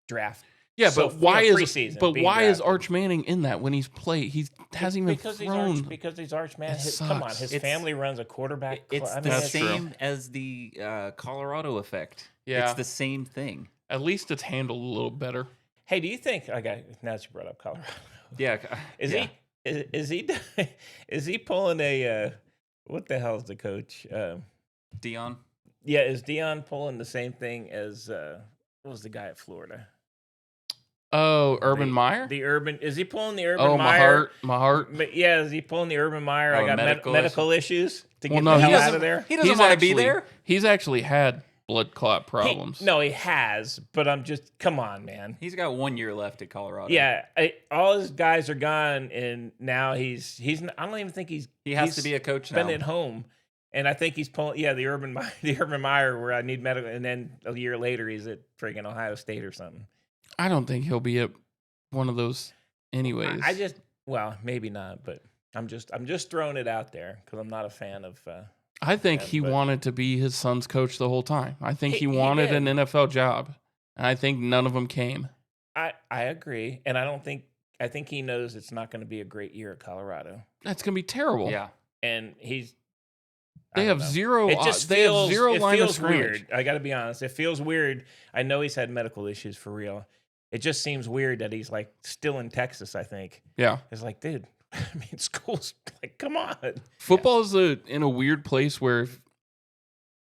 draft. Yeah, So, but why preseason is being why is drafted. Arch Manning in that when he's played? He hasn't even thrown. Because he's Arch man. It Come on, sucks. his It's- family runs a quarterback. It's I mean, the That's true. same as the Colorado effect. Yeah. It's the same thing. At least it's handled a little better. Hey, do you think? Okay, now that you brought up Colorado, Yeah. is yeah. he is he pulling a what the hell is the coach? Dion? Yeah, is Dion pulling the same thing as what was the guy at Florida? Oh, Urban The- Meyer? The Urban is he pulling the Urban Oh, Meyer? my heart. But yeah, is he pulling the Urban Meyer? Oh, I got medical medical issues to Well, get no, the hell he out doesn't- of there. He doesn't want to be actually- there. He's actually had blood clot problems. No, he has, but I'm just come on, man. He's got 1 year left at Colorado. Yeah, all his guys are gone, and now he's. I don't even think He has to be a coach been now. at home, and I think he's pulling. Yeah, the Urban Meyer, where I need medical, and then a year later he's at friggin' Ohio State or something. I don't think he'll be at one of those anyways. I just, well, maybe not, but I'm just throwing it out there because I'm not a fan of. I think Yeah, he but- wanted to be his son's coach the whole time. I think he He wanted did. an NFL job, and I think none of them came. I agree, and I think he knows it's not going to be a great year at Colorado, That's gonna be terrible. Yeah. and he's. They I have don't know. zero. It just they feels, have zero it line of feels scrimmage. weird. I got to be honest. It feels weird. I know he's had medical issues for real. It just seems weird that he's like still in Texas. I think Yeah, it's like, dude. I mean, school's like, come on. football is in a weird place where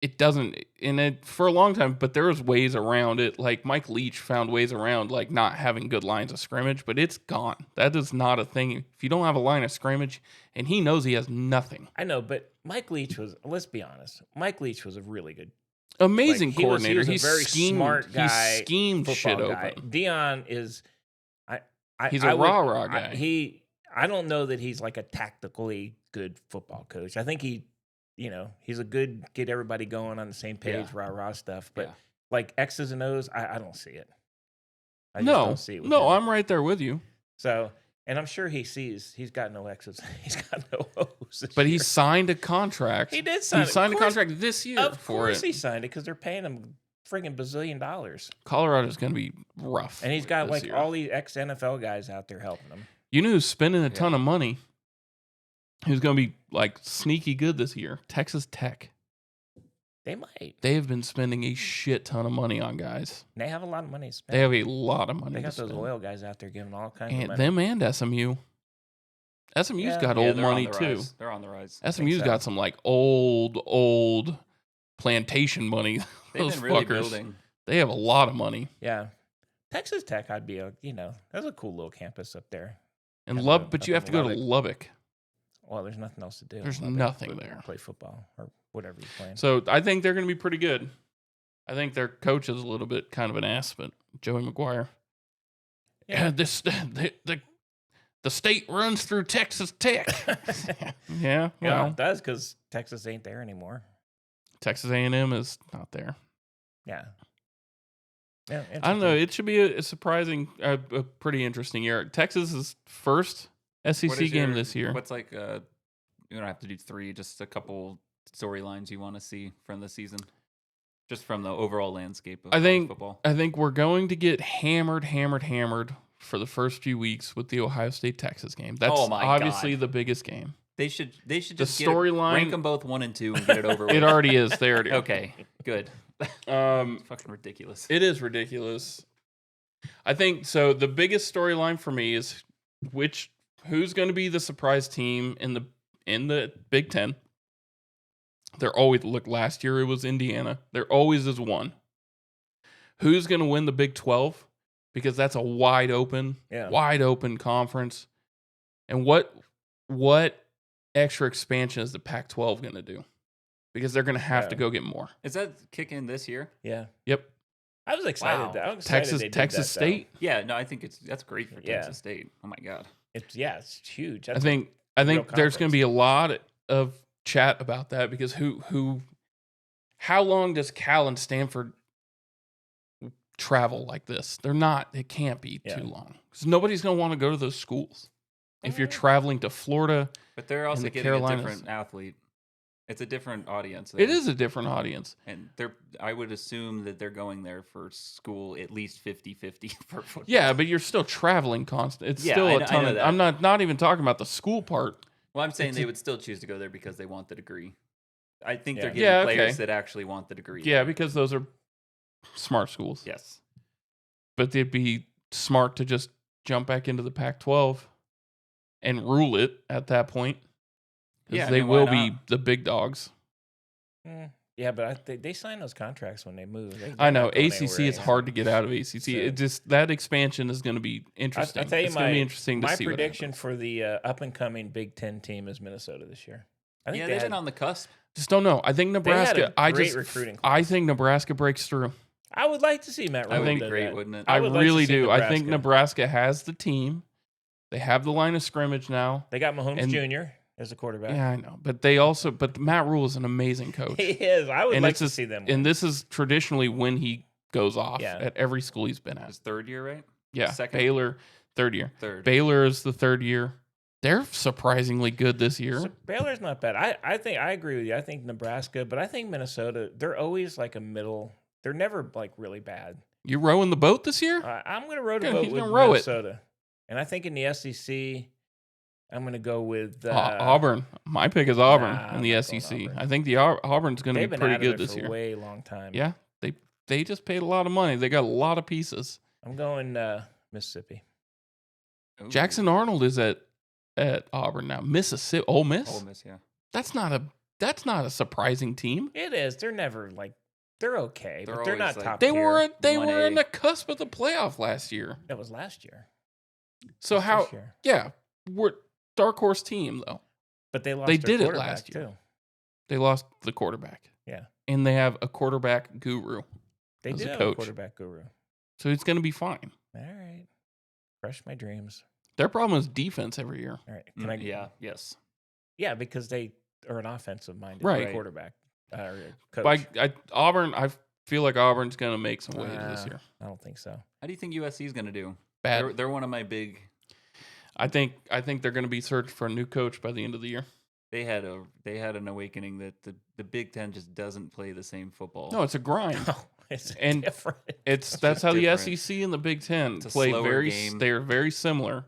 it doesn't in it for a long time, but there was ways around it. Like Mike Leach found ways around like not having good lines of scrimmage, but it's gone. That is not a thing. If you don't have a line of scrimmage, and he knows he has nothing. I know, but Mike Leach was. Let's be honest. Mike Leach was a really good, Amazing like, he was coordinator. a very schemed, smart guy. He schemed shit football guy. open. Dion is. He's a rah-rah guy. I don't know that he's like a tactically good football coach. I think he's a good get everybody going on the same page, Yeah. rah stuff. But Yeah. like X's and O's, I don't see it. I just No, don't see it. With no, him. I'm right there with you. So, and I'm sure he sees he's got no X's, he's got no O's. this But he year. signed a contract. He did sign. He signed of a course- contract this year Of for course, it. he signed it because they're paying him friggin' $bazillion, Colorado's going to be rough. and he's got this like year. all these ex NFL guys out there helping him. You know who's spending a ton of money? Who's going to be like sneaky good this year? Texas Tech. They might. They have been spending a shit ton of money on guys. They have a lot of money to spend. They have a lot of money. They got to those spend. oil guys out there giving all kinds of And money. them and SMU. SMU's Yeah. got Yeah, old they're on money the too. rise. They're on the rise. SMU's so. got some like old plantation money. They've Those been really fuckers. building. They have a lot of money. Yeah. Texas Tech, I'd be that's a cool little campus up there. And Up Lub, in- but up you in have to go to Lubbock. Lubbock. Well, there's nothing else to do. There's Lubbock, nothing but there. Play football or whatever you're playing. So I think they're going to be pretty good. I think their coach is a little bit kind of an ass, but Joey McGuire. Yeah. This the state runs through Texas Tech. Yeah, Yeah, well, it does because Texas ain't there anymore. Texas A&M is not there. Yeah. Yeah. I don't know. interesting. It should be a surprising, a pretty interesting year. Texas's first SEC What is game your- this year. What's like, you don't have to do 3, just a couple storylines you want to see from the season? Just from the overall landscape of I college think football. I think we're going to get hammered for the first few weeks with the Ohio State Texas game. That's Oh my obviously God. the biggest game. They should The just storyline- rank them both 1 and 2 and get it over with. It already is. They already Okay, good. Fucking ridiculous. It is ridiculous. I think so. The biggest storyline for me is who's going to be the surprise team in the Big Ten. Last year it was Indiana. There always is one. Who's going to win the Big 12? Because that's a wide open conference. And what extra expansion is the Pac-12 going to do? Because they're going to have to Yeah. go get more. Is that kicking this year? Yeah. Yep. I was excited. Wow. I was excited they did Texas that, though. State. Yeah, no, I think that's great for Yeah. Texas State. Oh my God. It's huge. I That's think real there's going conference. to be a lot of chat about that because how long does Cal and Stanford travel like this? It can't be Yeah. too long. Because nobody's going to want to go to those schools. If you're Mm. traveling to Florida, But they're also the getting Carolinas. a different athlete. It's a different audience. it there. is a different audience. And I would assume that they're going there for school at least 50-50 for football. Yeah, but you're still traveling constant. It's Yeah, still I a know- I ton know of. that. I'm not even talking about the school part. Well, I'm saying It's they a- would still choose to go there because they want the degree. I think Yeah. they're getting Yeah, players okay. that actually want the degree. Yeah, because those are smart schools. Yes. But it'd be smart to just jump back into the Pac-12 and rule it at that point. Because Yeah, I they mean, why will be not? the big dogs. Yeah, but they sign those contracts when they move. I know ACC. It's hard to get out of ACC. So- It just that expansion is going to be interesting. I'll tell you it's going to be interesting to my see prediction what happens. for the up and coming Big Ten team is Minnesota this year. I think Yeah, they they've had, been on the cusp. Just don't know. I think Nebraska. a great recruiting I class. think Nebraska breaks through. I would like to see Matt. I That would think- be do great, that. wouldn't it? I would like to really see do. I think Nebraska. Nebraska has the team. They have the line of scrimmage now. They got Mahomes And- Jr. as a quarterback. Yeah, I know. But they also. But Matt Rule is an amazing coach. He is. I would And like it's to just- see them. And this is traditionally when he goes off Yeah. at every school he's been at. His third year, right? Yeah, second? Baylor, third year. Third. Baylor is the third year. They're surprisingly good this year. So Baylor's not bad. I think I agree with you. I think Nebraska, but I think Minnesota. They're always like a middle. They're never like really bad. You rowing the boat this year? I'm going to row the Yeah, boat he's with gonna row it. Minnesota, and I think in the SEC, I'm going to go with Auburn. My pick is Auburn Nah, in the I'm not going SEC. Auburn. I think the Auburn's going to They've be been pretty out good of it this for year. a way long time. Yeah, they just paid a lot of money. They got a lot of pieces. I'm going Mississippi. Ooh. Jackson Arnold is at Auburn now. Mississippi, Ole Miss. Ole Miss, yeah. That's not a surprising team. It is. They're never like they're okay, They're but they're not always, like, top. They tier. were on 1A. the cusp of the playoff last year. That was last year. So This how? year. Yeah, we're dark horse team though. But they lost. They their did it quarterback, last year. too. They lost the quarterback. Yeah. And they have a quarterback guru. They As did a have a coach. quarterback guru. So it's going to be fine. All right, crush my dreams. Their problem is defense every year. All right, can I? Yeah, yes. Yeah, because they are an offensive-minded Right. quarterback or coach. Auburn, I feel like Auburn's going to make some waves this year. I don't think so. How do you think USC is going to do? Bad. They're one of my big. I think they're going to be searching for a new coach by the end of the year. They had an awakening that the Big Ten just doesn't play the same football. No, it's a grind. It's And different. That's just how the different. SEC and the Big Ten It's a play slower game. they're very similar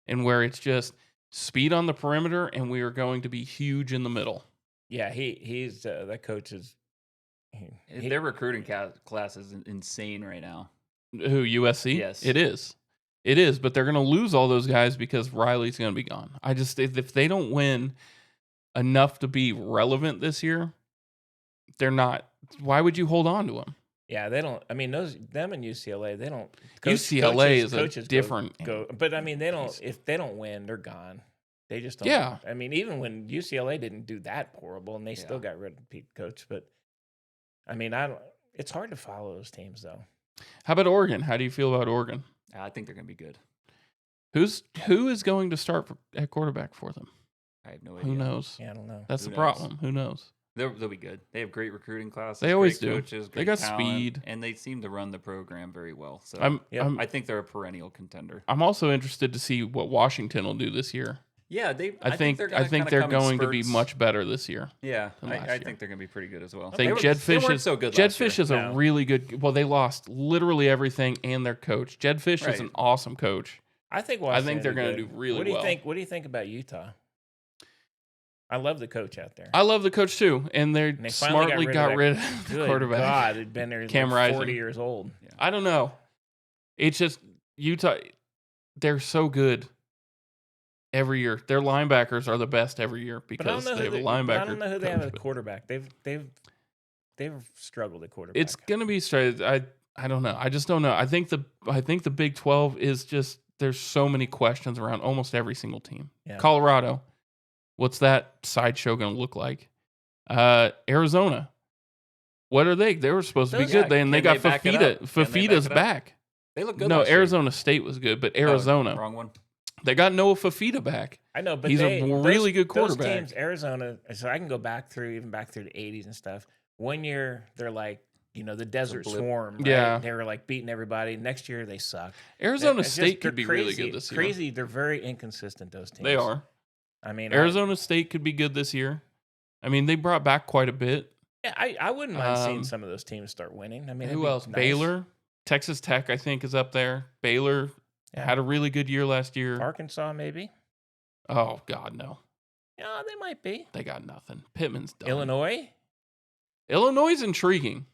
in where it's just speed on the perimeter and we are going to be huge in the middle. Yeah, he's that coach is. Their recruiting class is insane right now. Who, USC? Yes. It is. It is, but they're going to lose all those guys because Riley's going to be gone. I just if they don't win enough to be relevant this year, they're not. Why would you hold on to them? Yeah, they don't. I mean, them and UCLA, they don't. UCLA is a coaches different. Go, but I mean, they don't. If they don't win, they're gone. They just don't. Yeah. I mean, even when UCLA didn't do that horrible, and they still Yeah. got rid of Pete Coach, but I mean, I don't. It's hard to follow those teams though. How about Oregon? How do you feel about Oregon? I think they're going to be good. Who is going to start at quarterback for them? I have no idea. Who knows? Yeah, I don't know. That's Who the knows? problem. Who knows? They'll be good. They have great recruiting classes. They always great do. Coaches, They great got talent, speed. and they seem to run the program very well. So I'm I think they're a perennial contender. I'm also interested to see what Washington will do this year. Yeah, I think they're going to be much better this year. Yeah, than last I year. think they're going to be pretty good as well. I think They Jed they Fish weren't is so good. Jed last year. Fish is a No. really good. Well, they lost literally everything and their coach. Jed Fish is Right. an awesome coach. I think. I think Washington they're will going be to do good. really What do you well. think? What do you think about Utah? I love the coach out there. I love the coach too, and they they finally smartly got got rid rid of the Good quarterback. God, he'd been there. Cam like 40 Rising. years old. I don't know. It's just Utah. They're so good every year. Their linebackers are the best every year But I don't because know they who have a they, linebacker. I don't know who they have coach, at but quarterback. They've struggled at quarterback. It's gonna be straight. I don't know. I just don't know. I think the Big 12 is just there's so many questions around almost every single team. Yeah. Colorado, what's that sideshow gonna look like? Arizona, what are they? They were supposed to be Those- good. yeah, They can got they back it Fafita. up? Can they Fafita's back it up? back. They look good. No, last year. Arizona State was good, but Oh, Arizona, wrong one. they got Noah Fafita back. I know, but He's a really good Those quarterback. teams, Arizona. So I can go back through the '80s and stuff. One year they're like, the Desert blip. Swarm. Right? Yeah. They were like beating everybody. Next year they suck. Arizona It's just- State they're could be really crazy- good this year. Crazy. They're very inconsistent. Those teams. They are. I mean, Arizona State could be good this year. I mean, they brought back quite a bit. I wouldn't mind seeing Um, some of those teams start winning. I mean, it'd Who be else? nice. Baylor, Texas Tech, I think, is up there. Baylor Yeah. had a really good year last year. Arkansas, maybe. Oh God, no, Yeah, they might be. they got nothing. Pittman's done. Illinois. Illinois is intriguing.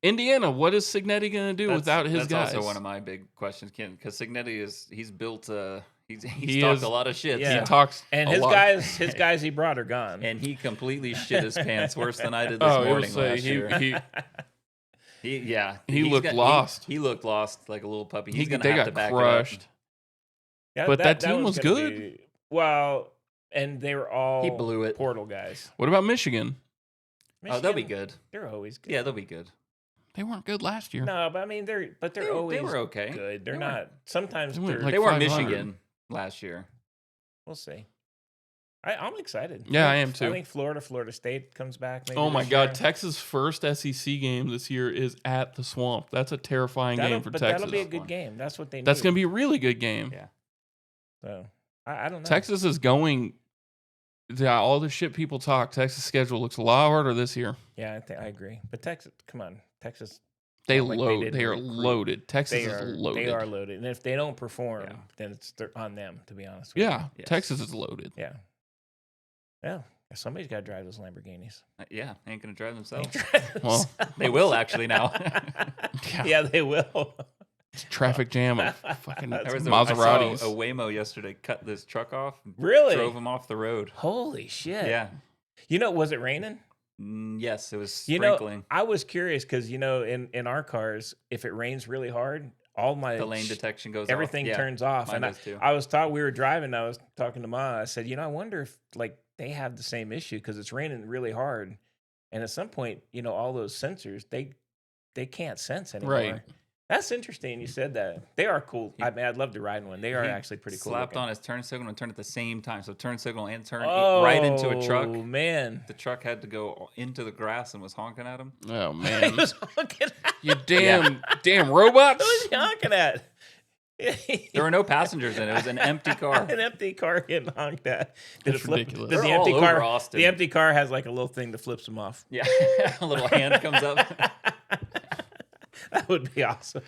Indiana, what is Signetti going to do without his guys? That's also one of my big questions, Ken, because Signetti he's built he's He talked is- a lot of shit. Yeah. He talks And a his lot. guys he brought are gone. And he completely shit his pants worse than I did this Oh, morning say last year. he He looked lost. He looked lost like a little puppy. He's they gonna have got to back crushed. it up. Yeah, But that team one's was gonna good. Well, and they were all He blew it. portal guys. What about Michigan? Oh, they'll be Michigan, good. They're always good. Yeah, they'll be good. They weren't good last year. No, but I mean they're always They were okay. good. They're They not. weren't- Sometimes They went they're. like They were 500. Michigan last year. We'll see. I'm excited. Yeah, I am too. I think Florida State comes back. Maybe Oh my this God! year. Texas' first SEC game this year is at the Swamp. That's a terrifying game for Texas. That'll be a good game. That's what they need. That's going to be a really good game. Yeah. So I don't know. Texas is going. Yeah, all the shit people talk. Texas' schedule looks a lot harder this year. Yeah, I agree. But Texas, come on, Texas. They Not like they load. didn't They are recruit. loaded. Texas They is are loaded. They are loaded, and if they don't perform, Yeah. then they're on them. To be honest. With Yeah, Yes. Texas is loaded. you. Yeah. Yeah. Somebody's got to drive those Lamborghinis. Yeah, ain't gonna drive themselves. Well, They will actually now. Yeah. They will. It's a traffic jam of fucking There was Maseratis. I saw a Waymo yesterday cut this truck off. Really? Drove him off the road. Holy shit. Yeah. Was it raining? Yes, it was You sprinkling. know, I was curious because in our cars, if it rains really hard, all my The lane detection goes everything off. Yeah, turns off. mine And does too. I was taught we were driving. I was talking to Ma. I said, I wonder if like they have the same issue because it's raining really hard, and at some point, all those sensors they can't sense anymore. Right. That's interesting. You said that. They are cool. I mean, I'd love to ride in one. They are He actually pretty cool. Slapped looking. on his turn signal and turned at the same time. So turn signal and turn right into a truck. Oh man. The truck had to go into the grass and was honking at him. Oh He man, was honking at. you damn robots! Who was he honking at? There were no passengers in it. It was an empty car. An empty car getting honked at. Did That's it flip? ridiculous. Did the They're all empty over car? Austin. The empty car has like a little thing that flips them off. Yeah, a little hand comes up. That would be awesome.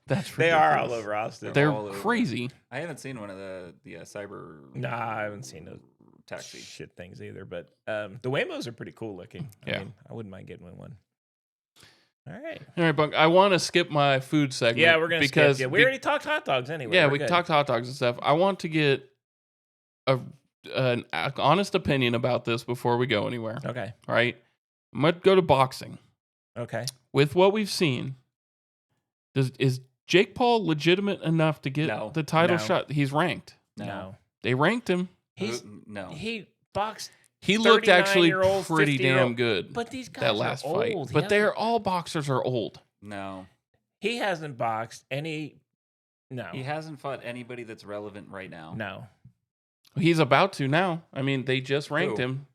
That's They are ridiculous. all over Austin. They're all over. crazy. I haven't seen one of the cyber. Nah, I haven't seen those taxi. shit things either. But the Waymos are pretty cool looking. Yeah. I wouldn't mind getting one. All right. All right, Bunk. I want to skip my food segment. Yeah, we're gonna because skip. Yeah, we already talked hot dogs anyway. yeah, We're we good. talked hot dogs and stuff. I want to get an honest opinion about this before we go anywhere. Okay. All right, I'm gonna go to boxing. Okay. With what we've seen, is Jake Paul legitimate enough to get No. the title No. shot? He's ranked. No. They ranked him. No. He boxed. He looked actually 39-year-old, pretty 50-year-old. damn good. But these guys that last are fight. old. But they're all boxers are old. No. He hasn't boxed any. No. He hasn't fought anybody that's relevant right now. No. He's about to now. I mean, they just ranked Who? him.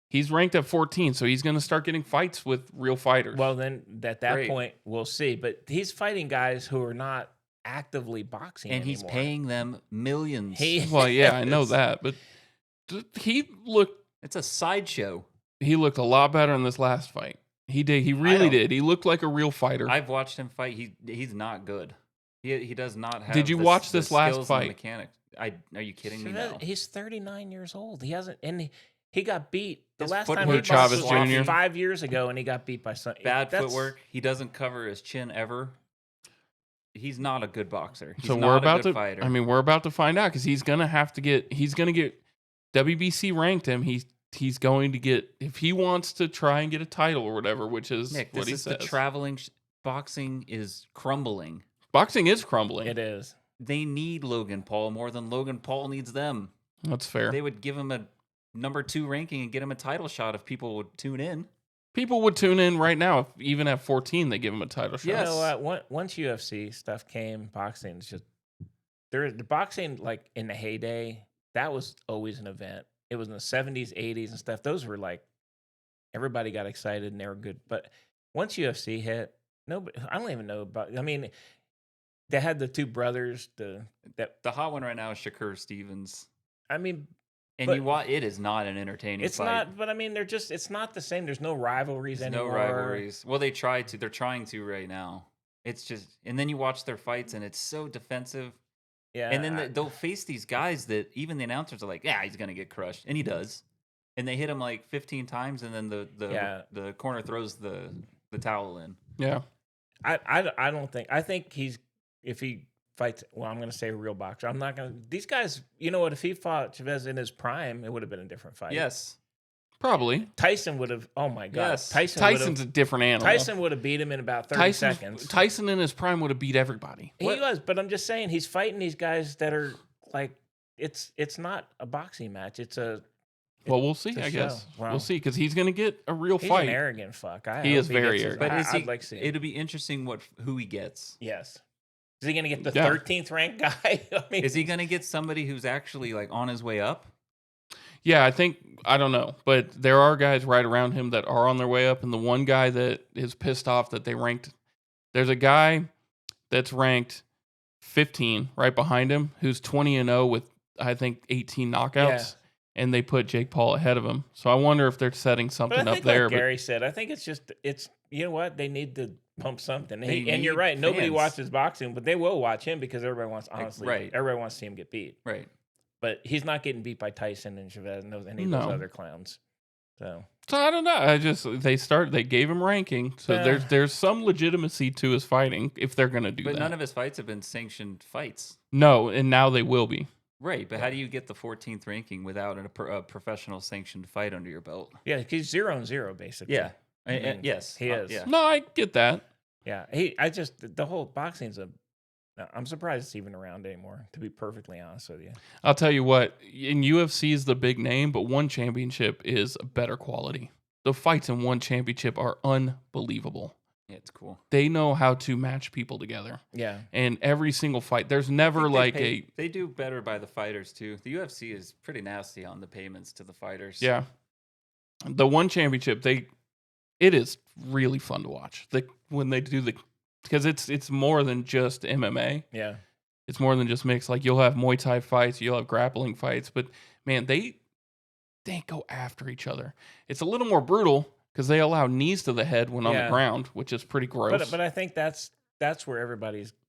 He's ranked at 14, so he's going to start getting fights with real fighters. Well, then at that Great. point, we'll see. But he's fighting guys who are not actively boxing And he's anymore. paying them millions. Well, yeah, I know Yes. that, but he It's a sideshow. looked a lot better in this last fight. He did. He really don't- did. He looked like a real fighter. I've watched him fight. He's not good. He does not have. Did you the- watch the this last skills and the fight? Mechanics. Are you kidding me? So No. he's 39 years old. He hasn't, and he got beat the His last time footwork he is boxed Chavez was like Jr.? 5 years ago, and he got beat by some Bad that's- footwork. He doesn't cover his chin ever. He's not a good boxer. He's so not we're a about good to. fighter. I mean, we're about to find out because he's gonna have to get. He's gonna get. WBC ranked him. He's going to get if he wants to try and get a title or whatever, which is Nick, what this he is says. the traveling. Boxing is crumbling. Boxing is crumbling. It is. They need Logan Paul more than Logan Paul needs them. That's fair. They would give him a number 2 ranking and get him a title shot if people would tune in. People would tune in right now if even at 14 they give him a title shot. Yes. You know what? Once UFC stuff came, boxing is just the boxing like in the heyday. That was always an event. It was in the 70s, 80s, and stuff. Those were like everybody got excited and they were good. But once UFC hit, nobody. I don't even know about. I mean, they had the two brothers. The hot one right now is Shakur Stevens. I mean, And But- it is not an entertaining it's fight. not. But I mean, it's not the same. There's no rivalries There's anymore. no rivalries. Well, they're trying to right now. It's just, and then you watch their fights and it's so defensive. Yeah, And then they'll face these guys that even the announcers are like, yeah, he's going to get crushed. And he does. And they hit him like 15 times and then the corner throws the towel in. Yeah. I don't think. I think if he fights. Well, I'm going to say a real boxer. I'm not going to. These guys. You know what? If he fought Chavez in his prime, it would have been a different fight. Yes. Probably. Tyson would have. Oh my god. Yes. Tyson's a different animal. Tyson would have beat him in about 30 seconds. Tyson in his prime would have beat everybody. He was, but I'm just saying he's fighting these guys that are like it's not a boxing match. It's a Well, we'll see. it's a I guess show. Wow. we'll see because he's going to get a real he's fight. an arrogant fuck. He hope is very gets his- arrogant. But I'd like to see him. it'll be interesting who he gets. Yes. Is he going to get the Yeah. 13th ranked guy? I mean, Is he going to get somebody who's actually like on his way up? Yeah, I don't know, but there are guys right around him that are on their way up, and the one guy that is pissed off that they ranked, there's a guy that's ranked 15 right behind him who's 20-0 with I think 18 knockouts, Yeah. and they put Jake Paul ahead of him. So I wonder if they're setting but something I up think there. like Gary said, I think it's you know what? They need to pump something. They And you're need right. Nobody fans. watches boxing, but they will watch him because everybody wants honestly. right. Everybody wants to see him get beat. Right. But he's not getting beat by Tyson and Chavez and any of No. those other clowns. So So I don't know. They gave him ranking, so Yeah. there's some legitimacy to his fighting if they're gonna do But that. none of his fights have been sanctioned fights. No, and now they will be. Right. But how do you get the 14th ranking without a professional sanctioned fight under your belt? yeah, he's 0-0 basically. Yeah. mean, Yes. he is. Yeah. No, I get that. Yeah, the whole boxing's I'm surprised it's even around anymore, to be perfectly honest with you. I'll tell you what, in UFC is the big name, but one championship is better quality. The fights in one championship are unbelievable. Yeah, it's cool. They know how to match people together. Yeah. And every single fight, there's I never think like they do better by the fighters too. The UFC is pretty nasty on the payments to the fighters. yeah. The one championship, it is really fun to watch. When they do because it's more than just MMA. Yeah. It's more than just mixed. Like you'll have Muay Thai fights, you'll have grappling fights, but man, they go after each other. It's a little more brutal because they allow knees to the head when on the Yeah. ground, which is pretty gross. But I think that's where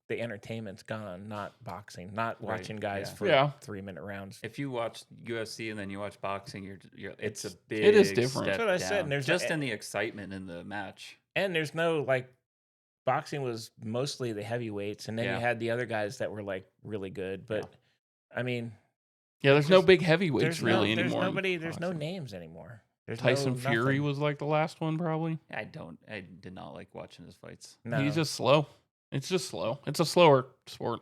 the entertainment's gone, not boxing, not Right, watching guys yeah. for Yeah. 3-minute rounds. If you watch UFC and then you watch boxing, it's a big. It is different. Step That's what I said, down, and there's just no- in the excitement in the match. And there's no like boxing was mostly the heavyweights, and then Yeah. you had the other guys that were like really good. But I mean, yeah, there's no there's- big heavyweights really there's anymore. in nobody, there's no boxing. names anymore. There's Tyson no Fury nothing. was like the last one, probably. I did not like watching his fights. No. He's just slow. It's just slow. It's a slower sport.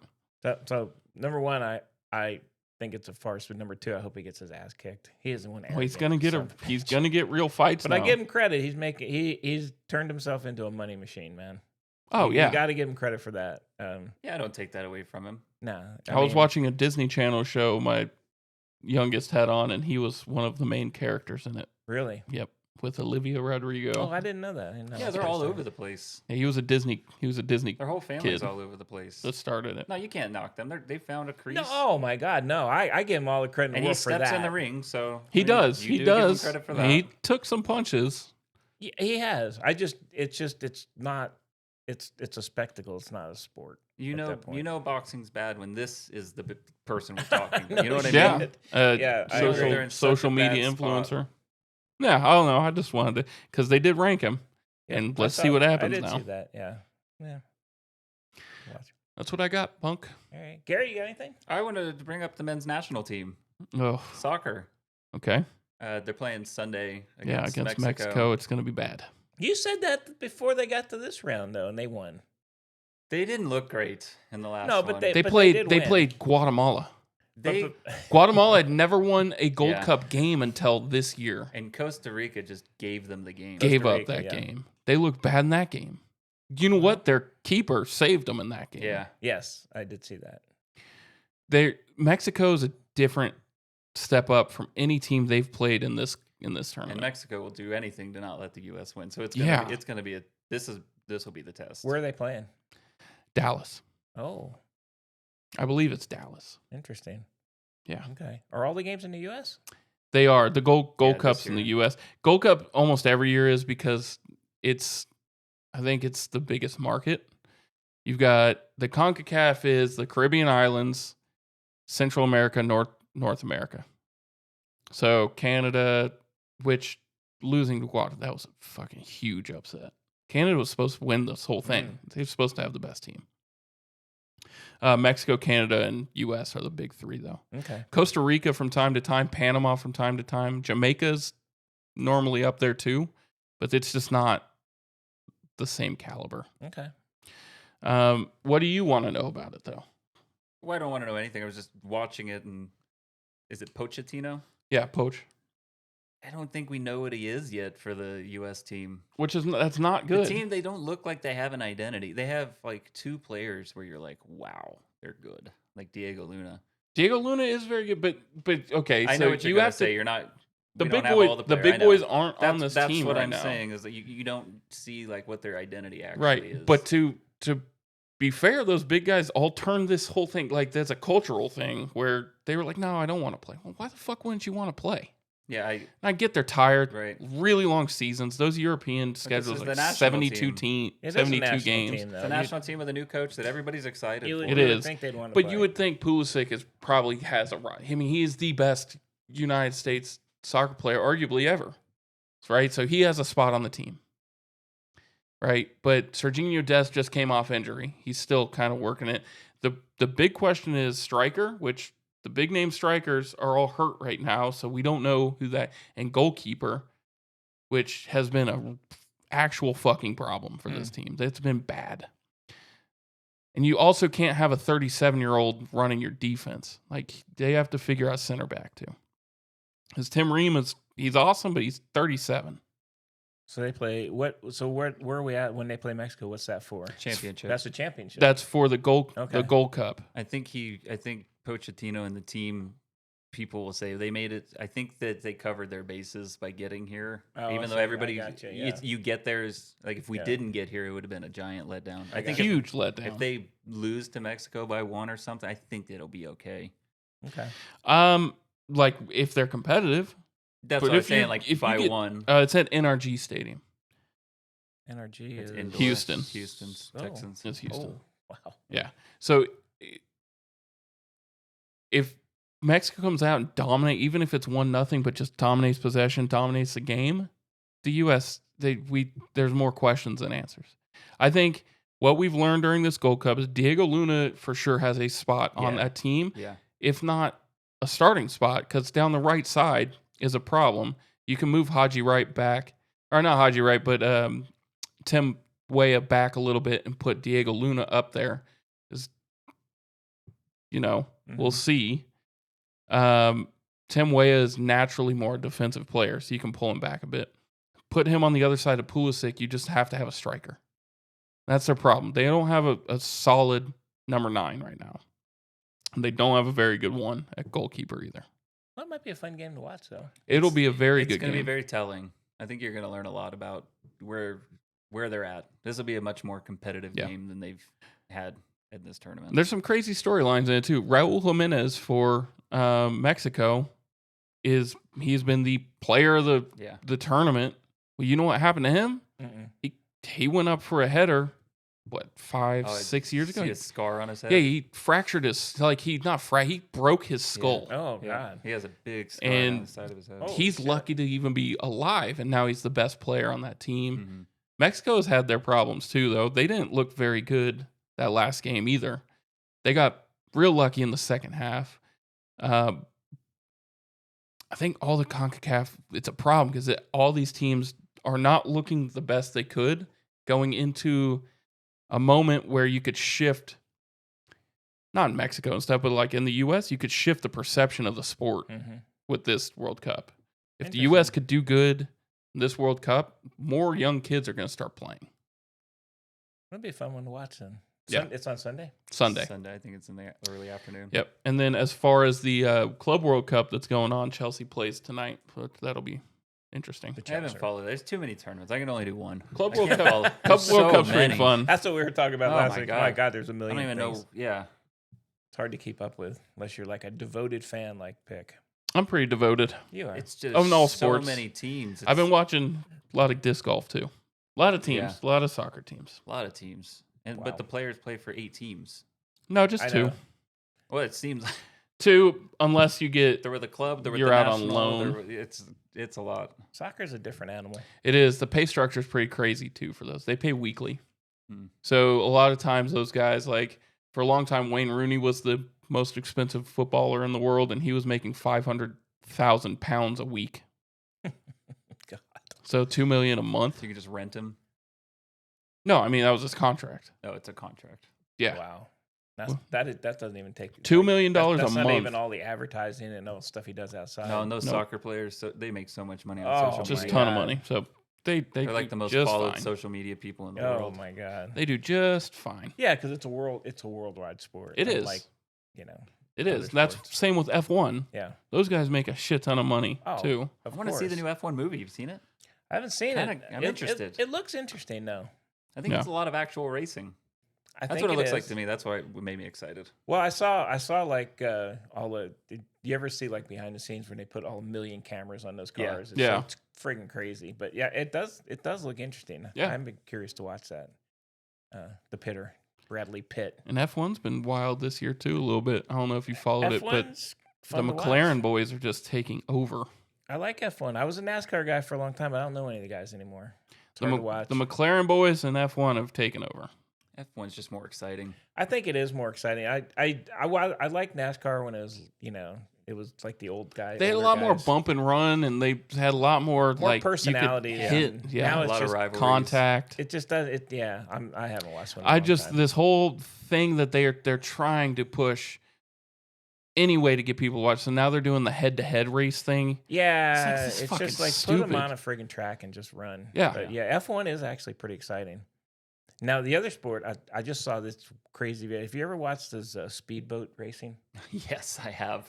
So number one, I think it's a farce. But number two, I hope he gets his ass kicked. He isn't one. Well, he's gonna get he's gonna get real fights. But now. I give him credit. He's turned himself into a money machine, man. Oh You yeah. got to give him credit for that. Yeah, I don't take that away from him. No, I was watching a Disney Channel show my youngest had on, and he was one of the main characters in it. Really? Yep, with Olivia Rodrigo. Oh, I didn't know that. I didn't know Yeah, that they're all person. over the place. Yeah, he was a Disney Their whole family's Kid. all over the place. that started it. No, you can't knock them. They found a crease. No, oh my God, no! I give him all the credit in and the he world for steps that. in the ring, so He I mean, does. you He do give him does. credit for that. He took some punches. Yeah, he has. It's not. It's a spectacle. It's not a sport. You at know, that point. boxing's bad when this is the person we're talking. No You know what I shit. mean? Yeah. Yeah, I agree. They're in such social a bad media spot. influencer. Yeah, I don't know. I just wanted to because they did rank him, Yeah, and I let's see saw- what happens I did now. see that. Yeah. Watch. That's what I got, Bunk. All right, Gary, you got anything? I wanted to bring up the men's national team, Oh, soccer. okay. They're playing Sunday Yeah, against Mexico, it's going to be bad. You said that before they got to this round, though, and they won. They didn't look great in the last No, one. but they- They but played. did They win. played Guatemala. They Guatemala had never won a Gold Yeah. Cup game until this year. and Costa Rica just gave them the game. Gave Costa up Rica, that yeah. game. They looked bad in that game. You know what? Their keeper saved them in that game. Yeah, Yes, I did see that. Mexico's a different step up from any team they've played in this and tournament. Mexico will do anything to not let the U.S. win. So Yeah. it's gonna be this will be the test. Where are they playing? Dallas. Oh, I believe it's Dallas. interesting. Yeah. Okay. Are all the games in the U.S.? They are. The Gold Yeah, this Cups in the year. US. Gold Cup almost every year is because I think it's the biggest market. You've got the CONCACAF is the Caribbean islands, Central America, North America. So Canada, which losing to Guatemala, that was a fucking huge upset. Canada was supposed to win this whole thing. They're supposed to have the best team. Mexico, Canada, and U.S. are the big three, though. Okay. Costa Rica from time to time, Panama from time to time. Jamaica's normally up there too, but it's just not the same caliber. Okay. What do you want to know about it, though? Well, I don't want to know anything. I was just watching it, and is it Pochettino? Yeah, Poach. I don't think we know what he is yet for the U.S. team. That's not good. The team, they don't look like they have an identity. They have like 2 players where you're like, wow, they're good. Like Diego Luna. Diego Luna is very good, but okay. I so know what you you're have to say. to. You're not. The we big don't have boy, all the players. big I know. boys aren't on this That's team what right I'm now. saying is that you don't see like what their identity actually Right, is. but to be fair, those big guys all turned this whole thing like that's a cultural thing where they were like, "No, I don't want to play." Well, why the fuck wouldn't you want to play? yeah, I get they're tired. Right. Really long seasons. Those European schedules is like the national 72 team. It is a 72 national games. team, though. it's a national team with a new coach that everybody's excited You for. would, It you would is. think they'd want to But play. you would think Pulisic probably has a right. I mean, he is the best United States soccer player, arguably ever. Right? So he has a spot on the team. Right? But Serginho Dest just came off injury. He's still kind of working it. The big question is striker, which the big name strikers are all hurt right now, so we don't know who that, and goalkeeper, which has been a actual fucking problem for this team. It's been bad. And you also can't have a 37-year-old running your defense. Like, they have to figure out center back too. Because Tim Ream he's awesome, but he's 37. So they play what? So where are we at when they play Mexico? What's that for? Championship. That's a championship. That's for the Gold Cup. I think Pochettino and the team people will say they made it. I think that they covered their bases by getting here. Oh, Even I though see. everybody, I gotcha, yeah. you get there is like if we Yeah. didn't get here, it would have been a giant letdown. I think Huge letdown. if they lose to Mexico by 1 or something, I think it'll be okay. Okay. Like if they're competitive. That's But what I'm if you- saying. Like if you by get- 1, It's at NRG Stadium. NRG it's is indoor. Houston's Oh. Texans. It's Houston. Oh, wow. Yeah. So if Mexico comes out and dominate, even if it's 1-0, but just dominates possession, dominates the game, the U.S. there's more questions than answers. I think what we've learned during this Gold Cup is Diego Luna for sure has a spot on Yeah. that team, Yeah. if not a starting spot, because down the right side is a problem. You can move Haji Wright back, or not Haji Wright, but Tim Weah back a little bit and put Diego Luna up there. We'll see. Tim Weah is naturally more a defensive player, so you can pull him back a bit. Put him on the other side of Pulisic, you just have to have a striker. That's their problem. They don't have a solid number 9 right now. And they don't have a very good one at goalkeeper either. That might be a fun game to watch, though. It'll be a very It's good going to be game. very telling. I think you're going to learn a lot about where they're at. This will be a much more competitive Yeah. game than they've had in this tournament. There's some crazy storylines in it too. Raul Jimenez for Mexico he's been the player of the tournament. Well, you know what happened to him? Mm-mm. He went up for a header, 6 years ago? See a scar on his head. Yeah, he fractured his he broke his skull. Oh, Yeah. God. He has a big scar And on the side of his head. Oh, He's shit. lucky to even be alive, and now he's the best player on that team. Mhm. Mexico's had their problems too, though. They didn't look very good that last game either. They got real lucky in the second half. I think all the CONCACAF, it's a problem because all these teams are not looking the best they could going into a moment where you could shift, not in Mexico and stuff, but like in the U.S., you could shift the perception of the sport Mm-hmm. with this World Cup. If the Interesting. U.S. could do good in this World Cup, more young kids are going to start playing. That'd be a fun one to watch then. Yeah. It's on Sunday. Sunday. I think it's in the early afternoon. Yep. And then as far as the Club World Cup that's going on, Chelsea plays tonight. So that'll be interesting. I haven't followed. There's too many tournaments. I can only do one. Club I World can't Cup. follow. Club There's World so Cup's very many. fun. That's what we were talking about Oh, last my week. God. My God, there's a I million don't even things. know. Yeah. It's hard to keep up with unless you're like a devoted fan like Pick. I'm pretty devoted. You are. It's just Of all so sports. many teams. I've been It's watching a lot of disc golf too. A lot of teams. Yeah. A lot of soccer teams. a lot of teams. Wow. But the players play for 8 teams. No, just I 2. know. Well, it seems like 2, unless you get They're with a club. They're with You're the out on national, loan. It's a lot. Soccer's a different animal. it is the pay structure is pretty crazy too for those. They pay weekly. Hmm. So a lot of times those guys, like for a long time, Wayne Rooney was the most expensive footballer in the world, and he was making £500,000 a week. God. So $2 million a month. So you can just rent him. No, I mean that was his contract. Oh, it's a contract. Yeah, Wow. That doesn't even take $2 million that's a not month. even all the advertising and all the stuff he does outside. No, and those No. soccer players, they make so much money on Oh, social Just a media. ton of God. money. So they're They're like the most just followed fine. social media people in the Oh world. my God. They do just fine. Yeah, because it's a worldwide sport. It is. Like, you know. It other is. That's sports. same with F1. Yeah. Those guys make a shit ton of money Oh, too. Of I want to see the course. new F1 movie. You've seen it? I haven't seen it. I'm interested. It looks interesting though. I think Yeah. it's a lot of actual racing. I That's think what it looks like is. to me. That's why it made me excited. Well, I saw like all the. Did you ever see like behind the scenes when they put all a million cameras on those Yeah. cars? Yeah. It's friggin' crazy. But yeah, it does look interesting. Yeah. I'm curious to watch that. The Pitter, Bradley Pitt. And F1's been wild this year too, a little bit. I don't know if you followed it, but F1's the fun to watch. McLaren boys are just taking over. I like F1. I was a NASCAR guy for a long time, but I don't know any of the guys anymore. It's The, hard to watch. the McLaren boys and F1 have taken over. F1's just more exciting. I think it is more exciting. I like NASCAR when it was, it was like the old guy. They had a older lot more guys. bump and run, and they had a lot more, More like personality, You yeah. could hit, And yeah, now A it's lot of just rivalries. contact. It just does it. Yeah, I haven't watched one. In a I long just time. this whole thing that they're trying to push any way to get people to watch. So now they're doing the head-to-head race thing. Yeah, this is it's fucking just like stupid. put them on a friggin' track and just run. Yeah. But yeah, F1 is actually pretty exciting. Now the other sport, I just saw this crazy video. Have you ever watched this speedboat racing? Yes, I have.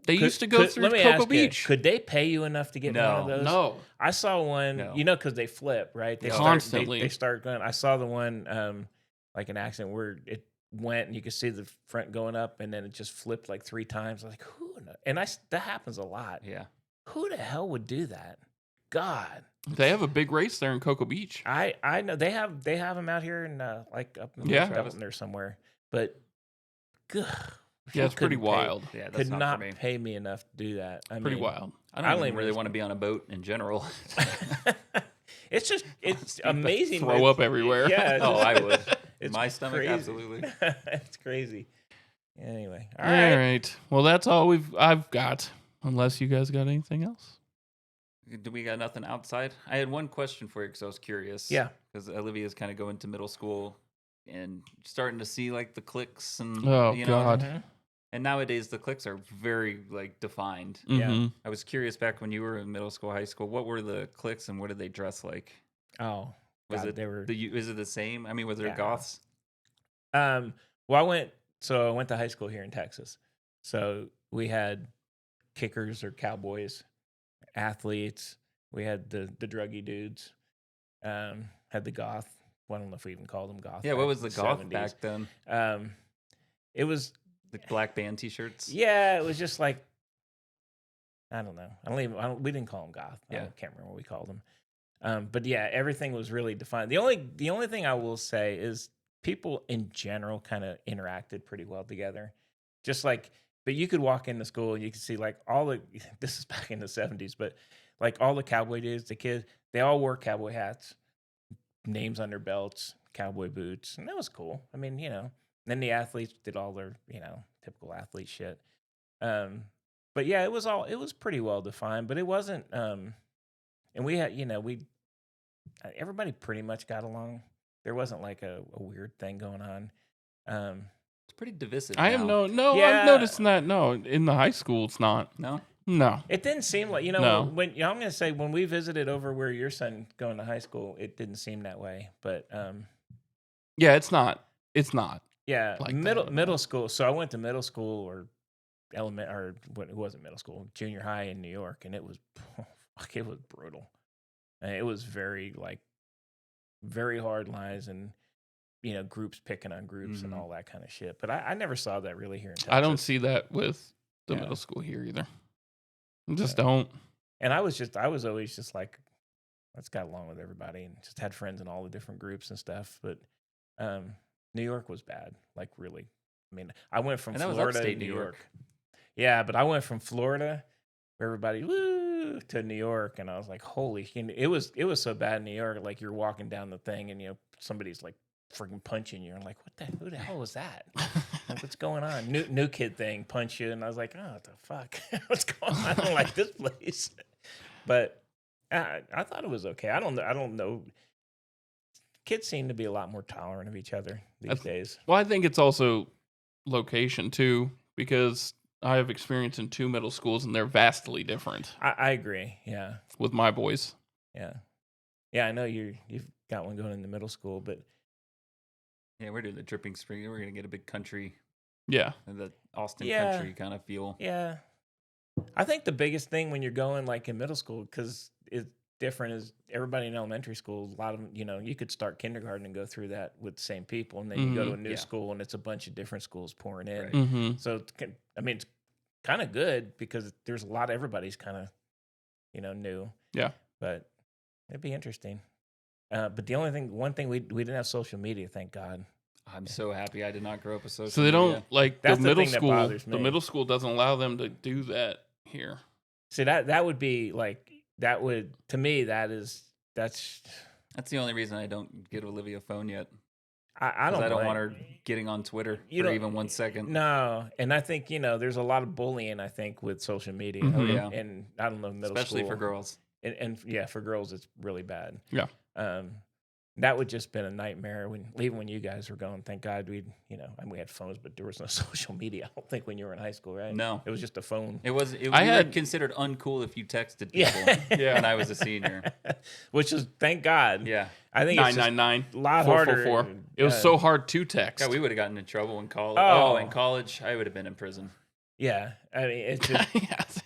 They used to go through let me Cocoa ask you, Beach. could they pay you enough to get one of those? No. I saw one, No. because they flip, right? They Constantly. They start going. I saw the one, like an accident where it went and you could see the front going up and then it just flipped like 3 times. I was like, who? That happens a lot. Yeah. Who the hell would do that? God, They have a big race there in Cocoa Beach. I know they have them out here in like up in Yeah. Belton there somewhere, but good. Yeah, it's pretty wild. Yeah, that's Could not, not for me. pay me enough to do that. I Pretty mean, wild. I I don't don't even even really really- want to be on a boat in general. it's amazing. Throw up everywhere. Yeah. Oh, I would. It's My stomach, crazy. absolutely. It's crazy. Anyway, all All right. right. Well, that's all I've got. Unless you guys got anything else. Do we got nothing outside? I had one question for you because I was curious. Yeah. Because Olivia's kind of going to middle school and starting to see like the cliques and Oh, you know, God. Mhm. And nowadays the cliques are very like defined. Yeah. Mhm. I was curious back when you were in middle school, high school, what were the cliques and what did they dress like? Oh, Was God, it they were? is it the same? I mean, was there Yeah. goths? Well, I went to high school here in Texas. So we had kickers or cowboys, athletes. We had the druggy dudes. Had the goth. Well, I don't know if we even called them goth. Yeah, back what was in the goth 70s. back then? It was The black band T-shirts. Yeah, it was just like I don't know. We didn't call them goth. Yeah. I can't remember what we called them. But yeah, everything was really defined. The only thing I will say is people in general kind of interacted pretty well together. Just like, but you could walk into school and you could see like this is back in the 70s, but like all the cowboy dudes, the kids, they all wore cowboy hats, names on their belts, cowboy boots, and that was cool. I mean, then the athletes did all their, typical athlete shit. But yeah, it was pretty well defined, but it wasn't, and we had, everybody pretty much got along. There wasn't like a weird thing going on. It's pretty divisive. I am now. I've noticed that. No, in the high school, it's not. No. No. It didn't seem like, No. when I'm going to say when we visited over where your son going to high school, it didn't seem that way. But Yeah, it's not. It's not. yeah, Like that middle school. So I went to middle school or it wasn't middle school, junior high in New York, and it was it was brutal. And it was very hard lines and groups picking on groups and Mhm. all that kind of shit. But I never saw that really here in Texas. I don't see that with the Yeah. middle school here either. I just don't. And I was always just like, let's get along with everybody and just had friends in all the different groups and stuff. But New York was bad, like really. I mean, I went from And that was Florida to upstate New New York. York. Yeah, but I went from Florida, where everybody woo, to New York, and I was like, holy! It was so bad in New York. Like you're walking down the thing, and somebody's like freaking punching you. I'm like, who the hell was that? Like, what's going on? New kid thing, punch you, and I was like, oh, what the fuck? What's going on? I don't like this place. But I thought it was okay. I don't know. Kids seem to be a lot more tolerant of each other these days. Well, I think it's also location too, because I have experience in 2 middle schools and they're vastly different. I agree. Yeah. With my boys. Yeah. Yeah, I know you've got one going in the middle school, but Yeah, we're doing the dripping spring. We're gonna get a big country, Yeah. the Austin Yeah. country kind of feel. yeah. I think the biggest thing when you're going like in middle school, because it's different, is everybody in elementary school, a lot of them, you could start kindergarten and go through that with the same people. And then you go to a new Yeah. school and it's a bunch of different schools pouring in. Right. Mm-hmm. So, it's kind of good because there's a lot of everybody's kind of, new. Yeah. But it'd be interesting. But one thing we didn't have social media, thank God. I'm so happy I did not grow up with social So they media. don't like That's the the middle thing that school. bothers The me. middle school doesn't allow them to do that here. See, that would be like, that would, to me, that's That's the only reason I don't get Olivia a phone yet. I don't want blame- her getting on Twitter You for don't- even 1 second. No, and I think there's a lot of bullying. I think with social media, Mhm. Oh, yeah. and I don't know middle Especially school. for girls. and yeah, for girls it's really bad. Yeah. That would just been a nightmare even when you guys were going. Thank God we had phones, but there was no social media. I don't think when you were in high school, right? No. it was just a phone. It was I you had- were considered uncool if you texted people Yeah, Yeah. when I was a senior. which is thank God. Yeah. I think it's just 999. a lot harder. 444. It was so hard to text. God, we would have gotten in trouble in college. Oh. Oh, in college, I would have been in prison. Yeah, I mean, it's just, Yes.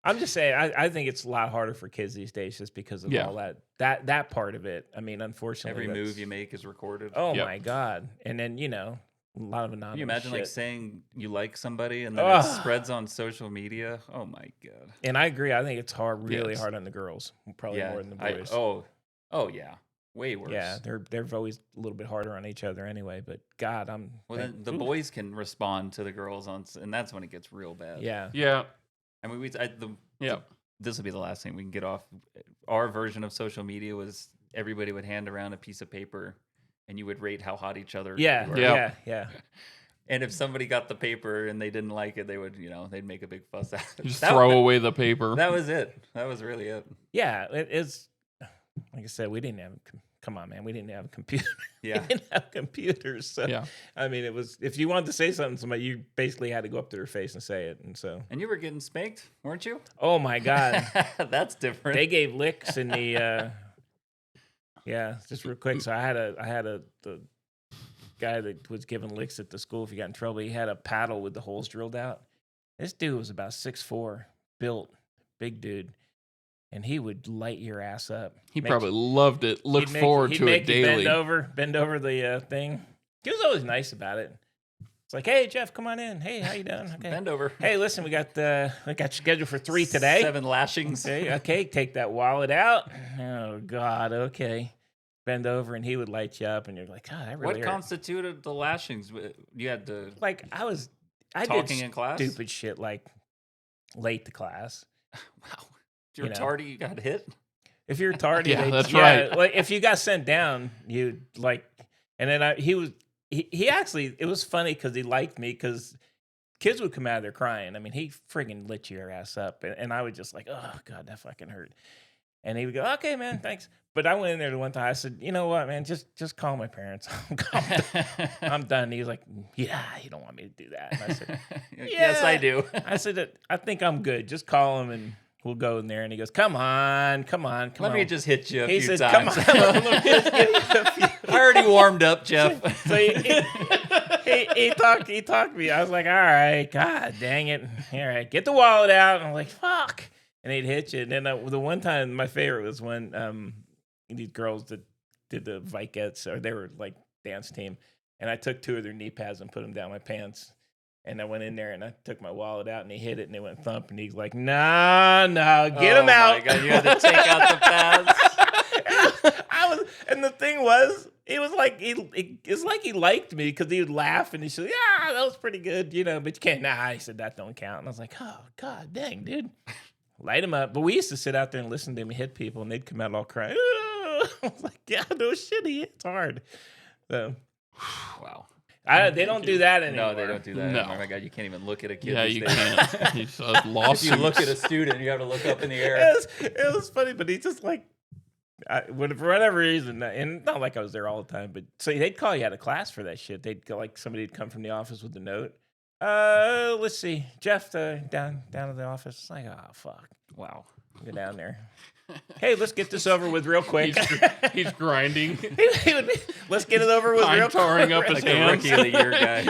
I'm just saying, I think it's a lot harder for kids these days just because of Yeah. all that part of it. I mean, unfortunately, Every that's- move you make is recorded. Oh Yep. my God! And then a lot of anonymous. Can you imagine like shit. saying you like somebody and then Ugh. it spreads on social media? Oh my god. And I agree. I think it's really Yes. hard on the girls, probably Yeah. more than the boys. Oh yeah. Way worse. yeah, they're always a little bit harder on each other anyway. But God, Well, then the ooh. boys can respond to the girls and that's when it gets real bad. Yeah, Yeah. I mean, Yeah. this will be the last thing we can get off. Our version of social media was everybody would hand around a piece of paper and you would rate how hot each other yeah, were. Yeah. yeah. And if somebody got the paper and they didn't like it, they would, they'd make a big fuss out of it. Just That- throw away the paper. That was it. That was really it. Yeah, it's like I said, we didn't have. Come on, man, we didn't have a computer. Yeah. We didn't have computers. So Yeah. I mean, it was if you wanted to say something to somebody, you basically had to go up to their face and say it. And so, And you were getting spanked, weren't you? oh my God. That's different. They gave licks in the just real quick. So I had the guy that was giving licks at the school. If you got in trouble, he had a paddle with the holes drilled out. This dude was about 6'4", built, big dude, and he would light your ass up. He Make- probably loved it. Look he'd make- forward he'd to it make you daily. Bend over the thing. He was always nice about it. It's like, hey Jeff, come on in. Hey, how you doing? Okay. Bend over. Hey, listen, we got scheduled for 3 today. 7 lashings. Okay, take that wallet out. Oh God, okay. Bend over, and he would light you up, and you're like, God, that really What hurt. constituted the lashings? You had to Like I talking did in class. stupid shit like late to class. Wow. If you're You know. tardy, you got hit. If you're tardy, Yeah, that's right. Like if you got sent down, you like, and then he actually, it was funny because he liked me because kids would come out of there crying. I mean, he friggin' lit your ass up, and I would just like, oh God, that fucking hurt. And he would go, okay, man, thanks. But I went in there the one time. I said, you know what, man, just call my parents. I'm done. He was like, yeah, you don't want me to do that. And I said, Yes, I do. I said, I think I'm good. Just call him and we'll go in there. And he goes, come on. Let me just hit you a He few said, times. come on. Let me just give you a few. I already warmed up, Jeff. So he talked to me. I was like, all right, God dang it. All right, get the wallet out. And I'm like, fuck. And he'd hit you. And then the one time, my favorite was when these girls that did the Vikettes, or they were like dance team. And I took 2 of their knee pads and put them down my pants. And I went in there and I took my wallet out and he hit it and it went thump. And he's like, no, get him out. Oh my God, you had to take out the pads. I And the thing was, it was like it's like he liked me because he would laugh and he said, "Yeah, that was pretty good," but you can't. Nah, he said that don't count. And I was like, "Oh God, dang, dude, light him up." But we used to sit out there and listen to him hit people, and they'd come out all crying. I was like, "Yeah, no shit, he hits hard." So, Wow. they don't do that anymore. No, they don't do that. No. Oh my God, you can't even look at a kid. Yeah, these you days. can't. He's a If lawsuit. you look at a student, you have to look up in the air. It was funny, but he just like, for whatever reason, and not like I was there all the time, but so they'd call you out of class for that shit. They'd go like somebody'd come from the office with a note. Let's see, Jeff, down to the office. It's like, oh fuck, Wow. go down there. Hey, let's get this over with real quick. He's grinding. Let's get it over with real quick. Tarring up his Like a hands. rookie of the year guy.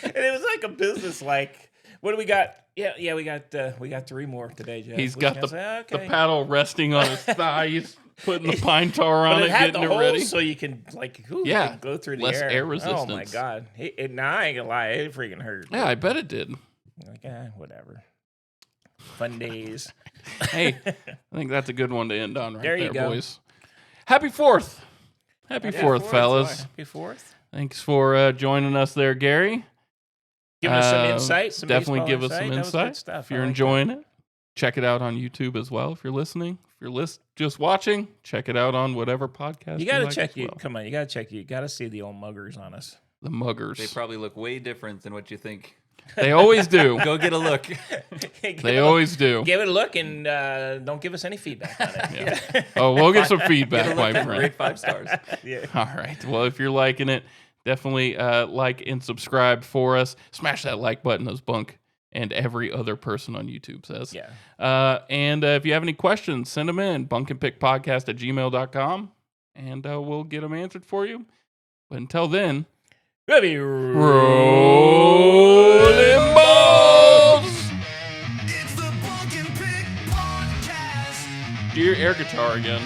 And it was like a business. Like, what do we got? Yeah, we got 3 more today, Jeff. He's We got can the say, okay. paddle resting on his thigh. He's putting the pine tar on But it, it had getting the it holes ready. so you can like Yeah, can go through the less air Oh my resistance. God! Now I ain't gonna lie, it freaking hurt. Yeah, I bet it did. Like whatever. Fun days. Hey, I think that's a good one to end on right There you go. boys. Happy 4th. Happy 4th, fellas. Happy 4th. Thanks for joining us there, Gary. Giving us some insight. Some Definitely baseball give us some That was good insight. stuff. If you're I like enjoying it, check it out on YouTube as well. If you're listening, if you're just watching, check it out on whatever podcast. that. You gotta like check as you. well. Come on, you gotta check you. You gotta see the old muggers on us. The muggers. They probably look way different than what you think. They always do. Go get a look. They always do. Give it a look and don't give us any feedback on it. Yeah. Oh, we'll get some Get a feedback, look my and friend. rate 5 stars. Yeah. All right. Well, if you're liking it, definitely like and subscribe for us. Smash that like button, as Bunk and every other person on YouTube says. Yeah. And if you have any questions, send them in. bunkandpickpodcast@gmail.com, and we'll get them answered for you. But until then, We'll be rolling balls! It's the Bunk and Pick Podcast. Do your air guitar again.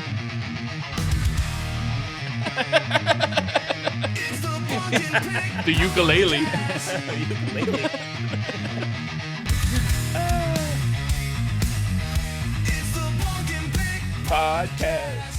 It's the Bunk and Pick The ukulele. It's the Bunk and Pick podcast.